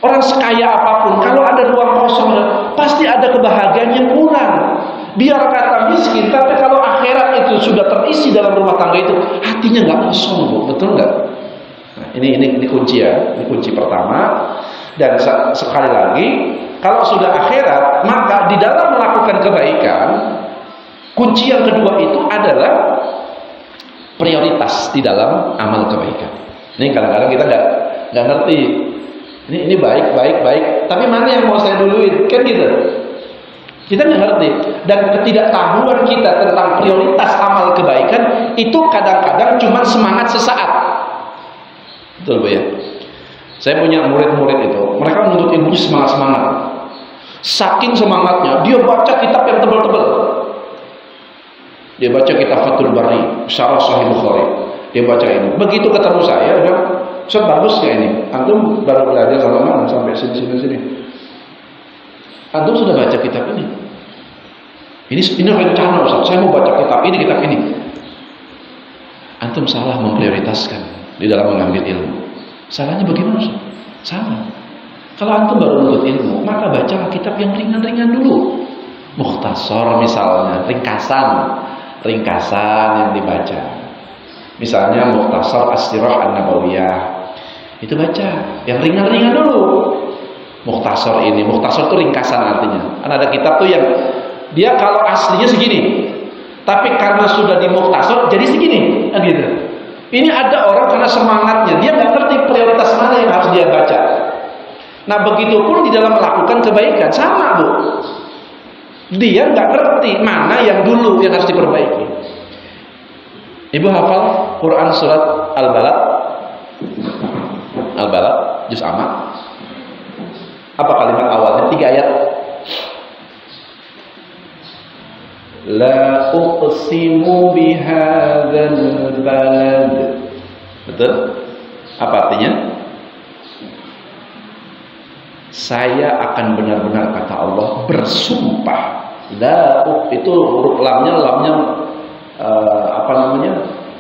D: Orang sekaya apapun, kalau ada ruang kosong, pasti ada kebahagiaan yang kurang. Biar kata miskin, tapi kalau akhirat itu sudah terisi dalam rumah tangga itu, hatinya nggak kosong, Bu. Betul nggak? Ini kunci ya, ini kunci pertama. Dan sekali lagi, kalau sudah akhirat, maka di dalam melakukan kebaikan, kunci yang kedua itu adalah prioritas di dalam amal kebaikan. Ini kadang-kadang kita nggak ngerti. Ini baik, tapi mana yang mau saya duluin? Kan gitu. Kita nggak ngerti. Dan ketidaktahuan kita tentang prioritas amal kebaikan itu kadang-kadang cuma semangat sesaat. Betul, Bu ya? Saya punya murid-murid itu, mereka menuntut ilmu semangat-semangat. Saking semangatnya, dia baca kitab yang tebal-tebal. Dia baca kitab Fathul Bari, Syarah Sahih Bukhari. Dia baca ini. Begitu ketemu saya, udah, Ustaz bagus nggak ini? Antum baru belajar sama mana sampai sini. Antum sudah baca kitab ini? Ini rencana, Ustaz. Saya mau baca kitab ini. Antum salah memprioritaskan di dalam mengambil ilmu. Salahnya bagaimana, Ustaz? Salah. Kalau antum baru menuntut ilmu, maka bacalah kitab yang ringan-ringan dulu. Mukhtasar misalnya, ringkasan yang dibaca. Misalnya Mukhtasar As-Sirah An-Nabawiyah. Itu baca yang ringan-ringan dulu. Mukhtasar itu ringkasan artinya. Kan ada kitab tuh yang dia kalau aslinya segini, tapi karena sudah di Mukhtasar jadi segini, kan gitu. Ini ada orang karena semangatnya, dia nggak ngerti prioritas mana yang harus dia baca. Nah begitupun di dalam melakukan kebaikan sama bu. Dia nggak ngerti mana yang dulu yang harus diperbaiki. Ibu hafal Quran surat Al-Balad? Al-Balad, juz amma. Apa kalimat awalnya? 3 ayat. La uqsimu bihadzal balad. Betul? Apa artinya? Saya akan benar-benar kata Allah bersumpah. La itu huruf lamnya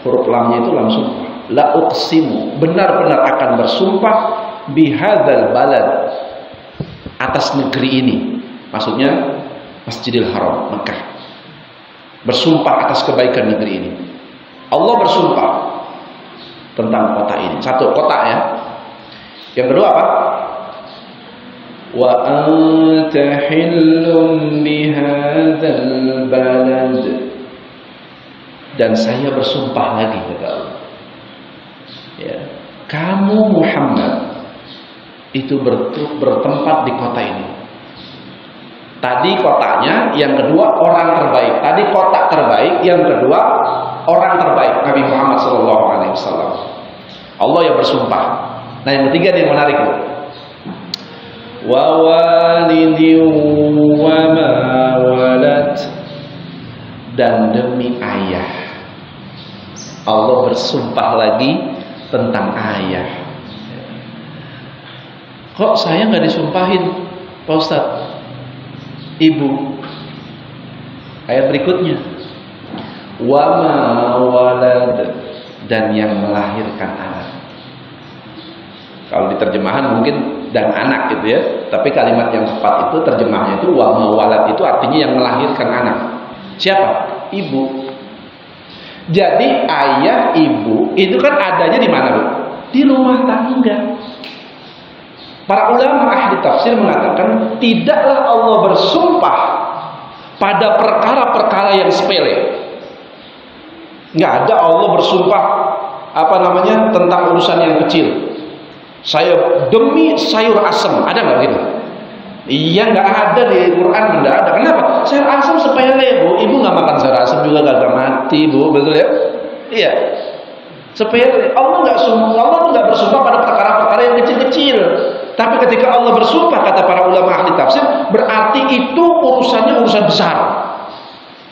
D: huruf lamnya itu lam sumpah. La uqsimu, benar-benar akan bersumpah bihadzal balad, atas negeri ini. Maksudnya Masjidil Haram, Mekah. Bersumpah atas kebaikan negeri ini. Allah bersumpah tentang kota ini. Satu, kota ya. Yang kedua apa? Wa anta hillum bihadzal balad. Dan saya bersumpah lagi kata Allah. Ya, kamu Muhammad itu bertempat di kota ini. Tadi kotanya, yang kedua orang terbaik. Tadi kota terbaik, yang kedua orang terbaik, Nabi Muhammad SAW. Allah yang bersumpah. Nah yang ketiga nih yang menarik. Wa walidin wa ma walad. Dan demi ayah. Allah bersumpah lagi tentang ayah. Kok saya nggak disumpahin, Pak Ustadz? Ibu. Ayat berikutnya. Wa ma walad, dan yang melahirkan anak. Kalau di terjemahan mungkin dan anak gitu ya. Tapi kalimat yang tepat itu terjemahnya itu wa ma walad, itu artinya yang melahirkan anak. Siapa? Ibu. Jadi ayah ibu itu kan adanya di mana, Bu? Di rumah tangga. Para ulama ahli tafsir mengatakan tidaklah Allah bersumpah pada perkara-perkara yang sepele. Nggak ada Allah bersumpah tentang urusan yang kecil. Saya demi sayur asem, ada nggak gitu? Iya, nggak ada di Quran, nggak ada. Kenapa? Sayur asem sepele, Bu. Ibu nggak makan sayur asem juga gak mati, Bu. Betul ya? Iya. Sepele. Allah nggak bersumpah pada perkara-perkara yang kecil-kecil. Tapi ketika Allah bersumpah, kata para ulama ahli tafsir, berarti itu urusannya urusan besar.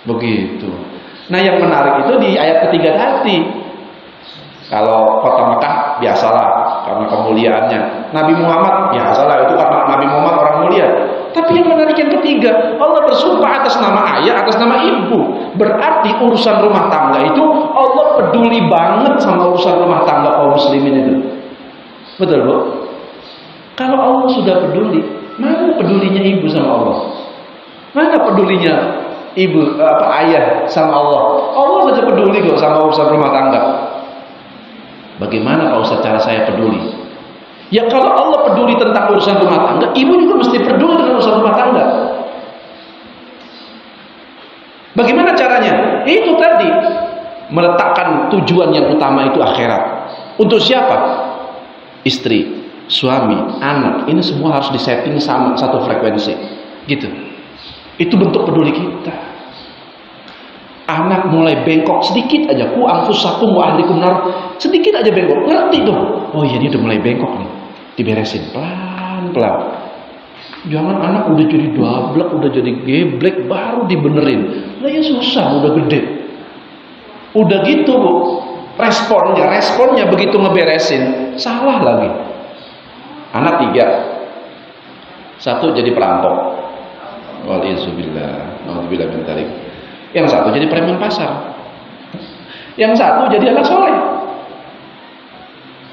D: Begitu. Nah yang menarik itu di ayat ketiga tadi. Kalau kota Mekah biasalah karena kemuliaannya. Nabi Muhammad biasalah itu karena Nabi Muhammad orang mulia. Tapi yang menarik yang ketiga, Allah bersumpah atas nama ayah, atas nama ibu. Berarti urusan rumah tangga itu Allah peduli banget sama urusan rumah tangga kaum muslimin itu. Betul, Bu? Kalau Allah sudah peduli, mana pedulinya ibu sama Allah? Mana pedulinya ayah sama Allah? Allah saja peduli kok sama urusan rumah tangga. Bagaimana Pak Ustaz cara saya peduli? Ya kalau Allah peduli tentang urusan rumah tangga, ibu juga mesti peduli dengan urusan rumah tangga. Bagaimana caranya? Itu tadi, meletakkan tujuan yang utama itu akhirat. Untuk siapa? Istri, suami, anak, ini semua harus disetting sama satu frekuensi, gitu. Itu bentuk peduli kita. Anak mulai bengkok sedikit aja, ku anfusakum wa ahlikum nar, sedikit aja bengkok, ngerti dong. Oh iya, dia udah mulai bengkok nih, diberesin pelan-pelan. Jangan anak udah jadi dablek, udah jadi geblek baru dibenerin. Nah ya susah, udah gede. Udah gitu, Bu. Responnya begitu ngeberesin, salah lagi. Anak 3, 1 jadi perampok, walizubillah, nauzubillah min dzalik. Yang 1 jadi preman pasar, yang 1 jadi anak soleh.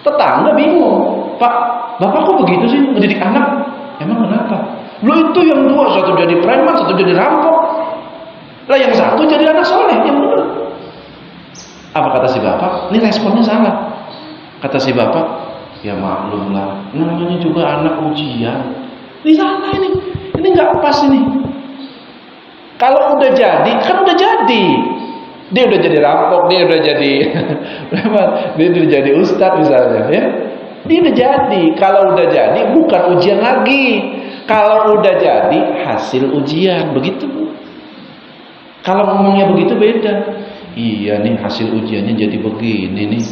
D: Tetangga bingung, Pak, Bapak kok begitu sih mendidik anak? Itu yang dua, satu jadi preman, satu jadi rampok. Lah yang satu jadi anak soleh, yang benar. Apa kata si bapak? Ini responnya salah. Kata si bapak, ya maklum lah, namanya juga anak ujian. Ini salah ini nggak pas ini. Kalau udah jadi, kan udah jadi. Dia udah jadi rampok, dia udah jadi dia udah jadi ustadz misalnya, ya. Dia udah jadi. Kalau udah jadi, bukan ujian lagi. Kalau udah jadi, hasil ujian, begitu. Kalau ngomongnya begitu beda. Iya nih hasil ujiannya jadi begini nih.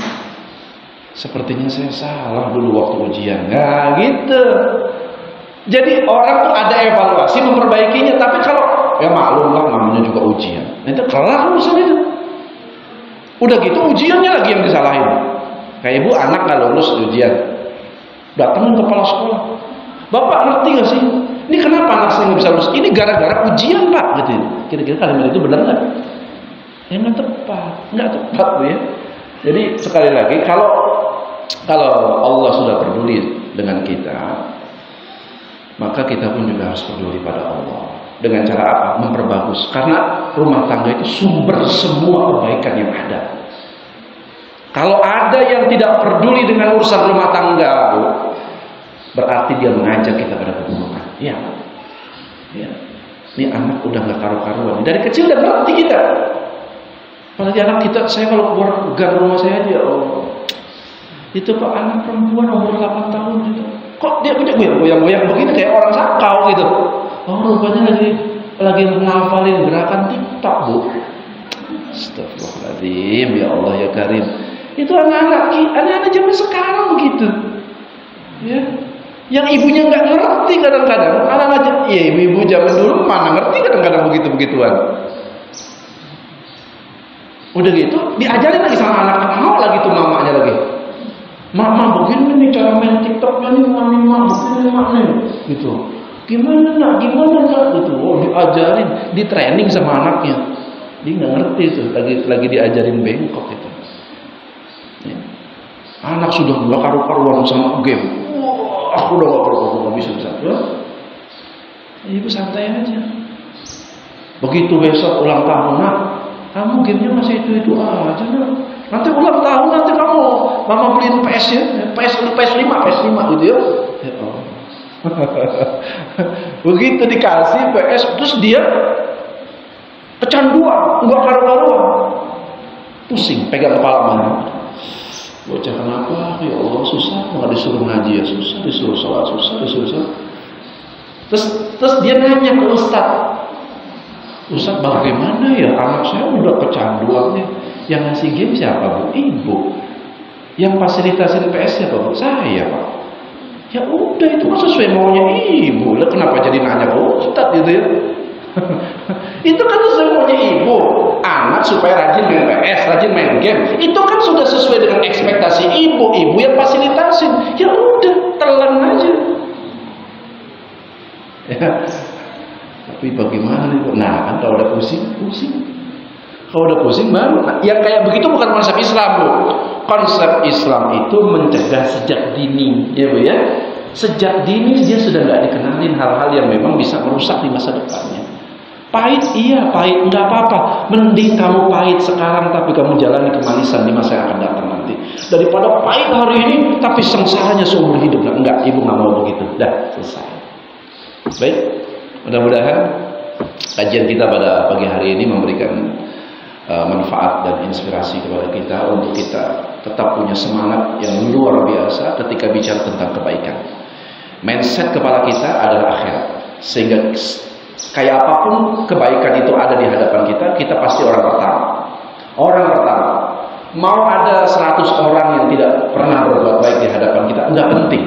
D: Sepertinya saya salah dulu waktu ujian. Nah gitu. Jadi orang tuh ada evaluasi memperbaikinya. Tapi kalau ya maklum lah namanya juga ujian. Nah, itu kelar urusan itu. Udah gitu ujiannya lagi yang disalahin. Kayak ibu anak gak lulus ujian, datangin kepala sekolah. Bapak ngerti gak sih? Ini kenapa anak saya nggak bisa lulus? Ini gara-gara ujian pak. Gitu. Kira-kira kalimat itu benar nggak? Ya nggak tepat bu ya. Jadi sekali lagi kalau Allah sudah peduli dengan kita, maka kita pun juga harus peduli pada Allah. Dengan cara apa? Memperbagus. Karena rumah tangga itu sumber semua kebaikan yang ada. Kalau ada yang tidak peduli dengan urusan rumah tangga, berarti dia mengajak kita pada keburukan. Ya. Ini anak udah nggak karu-karuan. Dari kecil udah ngerti kita. Apalagi anak kita, saya kalau keluar gang rumah saya aja, itu pak anak perempuan umur 8 tahun gitu. Kok dia punya goyang-goyang begini kayak orang sakau gitu. Oh rupanya lagi ngafalin gerakan TikTok bu. Astagfirullahaladzim, ya Allah ya Karim. Itu anak-anak zaman sekarang begitu. Ya. Yang ibunya nggak ngerti kadang-kadang. Anak-anak, ya ibu-ibu zaman dulu mana ngerti kadang-kadang begitu-begituan. Udah gitu, diajarin lagi sama anak-anak, mau lagi tuh mamanya lagi. Mama begini nih cara main TikToknya nih, mama begini mak nih, gitu. Gimana nak gitu. Oh diajarin, di training sama anaknya. Dia nggak ngerti tuh, lagi diajarin bengkok itu. Ya. Anak sudah nggak karu-karuan sama game. Wah, aku udah nggak bisa. Ya. Ibu santai aja. Begitu besok ulang tahun nak, kamu gamenya masih itu aja nak. Nanti ulang tahun nanti kamu mama beliin PS ya, PS5 gitu ya. Begitu dikasih PS terus dia kecanduan, enggak karu-karuan. Pusing pegang kepala mana. Bocah kenapa? Ya Allah susah, nggak disuruh ngaji ya susah, disuruh sholat susah, disuruh sholat. Terus dia nanya ke Ustaz bagaimana ya anak saya udah kecanduannya. Yang ngasih game siapa bu? Ibu. Yang fasilitasin PS siapa bu? Saya pak. Ya udah itu kan sesuai maunya ibu. Lah kenapa jadi nanya ke Ustaz gitu ya? Itu kan sesuai maunya ibu. Anak supaya rajin main PS, rajin main game. Itu kan sudah sesuai dengan ekspektasi ibu. Ibu yang fasilitasin. Ya udah telan aja. Ya. Tapi bagaimana nih? Nah kan kalau udah pusing. Kalau udah pusing baru. Nah, yang kayak begitu bukan konsep Islam bu. Konsep Islam itu mencegah sejak dini, ya bu ya. Sejak dini dia sudah nggak dikenalin hal-hal yang memang bisa merusak di masa depannya. Pahit iya, pahit nggak apa-apa. Mending kamu pahit sekarang tapi kamu jalani kemanisan di masa yang akan datang nanti. Daripada pahit hari ini tapi sengsaranya seumur hidup. Nah, enggak, ibu nggak mau begitu. Dah selesai. Baik. Mudah-mudahan kajian kita pada pagi hari ini memberikan manfaat dan inspirasi kepada kita untuk kita tetap punya semangat yang luar biasa ketika bicara tentang kebaikan. Mindset kepala kita adalah akhirat. Sehingga kayak apapun kebaikan itu ada di hadapan kita, kita pasti orang pertama. Orang pertama. Mau ada 100 orang yang tidak pernah berbuat baik di hadapan kita, enggak penting.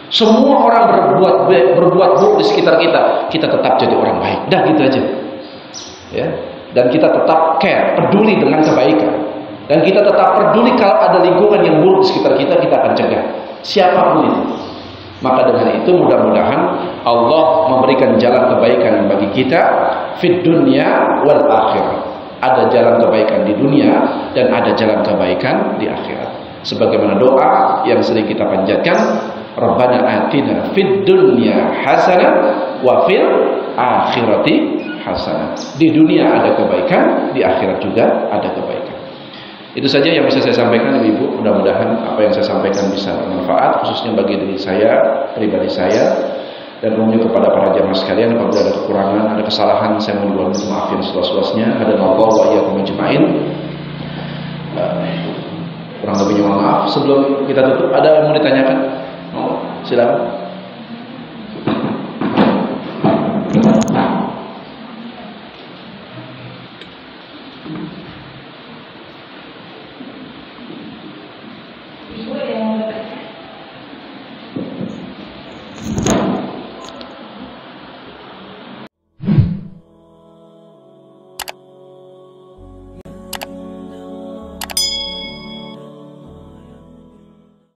D: Semua orang berbuat buruk di sekitar kita, kita tetap jadi orang baik. Dah gitu aja. Ya. Dan kita tetap care, peduli dengan kebaikan. Dan kita tetap peduli kalau ada lingkungan yang buruk di sekitar kita, kita akan cegah. Siapapun itu. Maka dengan itu mudah-mudahan Allah memberikan jalan kebaikan bagi kita fid dunya wal akhirah. Ada jalan kebaikan di dunia dan ada jalan kebaikan di akhirat. Sebagaimana doa yang sering kita panjatkan, Rabbana atina fid dunya hasanah wa fil akhirati hasanah. Di dunia ada kebaikan, di akhirat juga ada kebaikan. Itu saja yang bisa saya sampaikan, Ibu. Mudah-mudahan apa yang saya sampaikan bisa bermanfaat, khususnya bagi diri saya, pribadi saya, dan umumnya kepada para jamaah sekalian. Apabila ada kekurangan, ada kesalahan, saya mohon maaf yang seluas-luasnya. Hadanallahu wa iyyakum ajma'in. Kurang lebihnya mohon maaf. Sebelum kita tutup, ada yang mau ditanyakan? Silakan.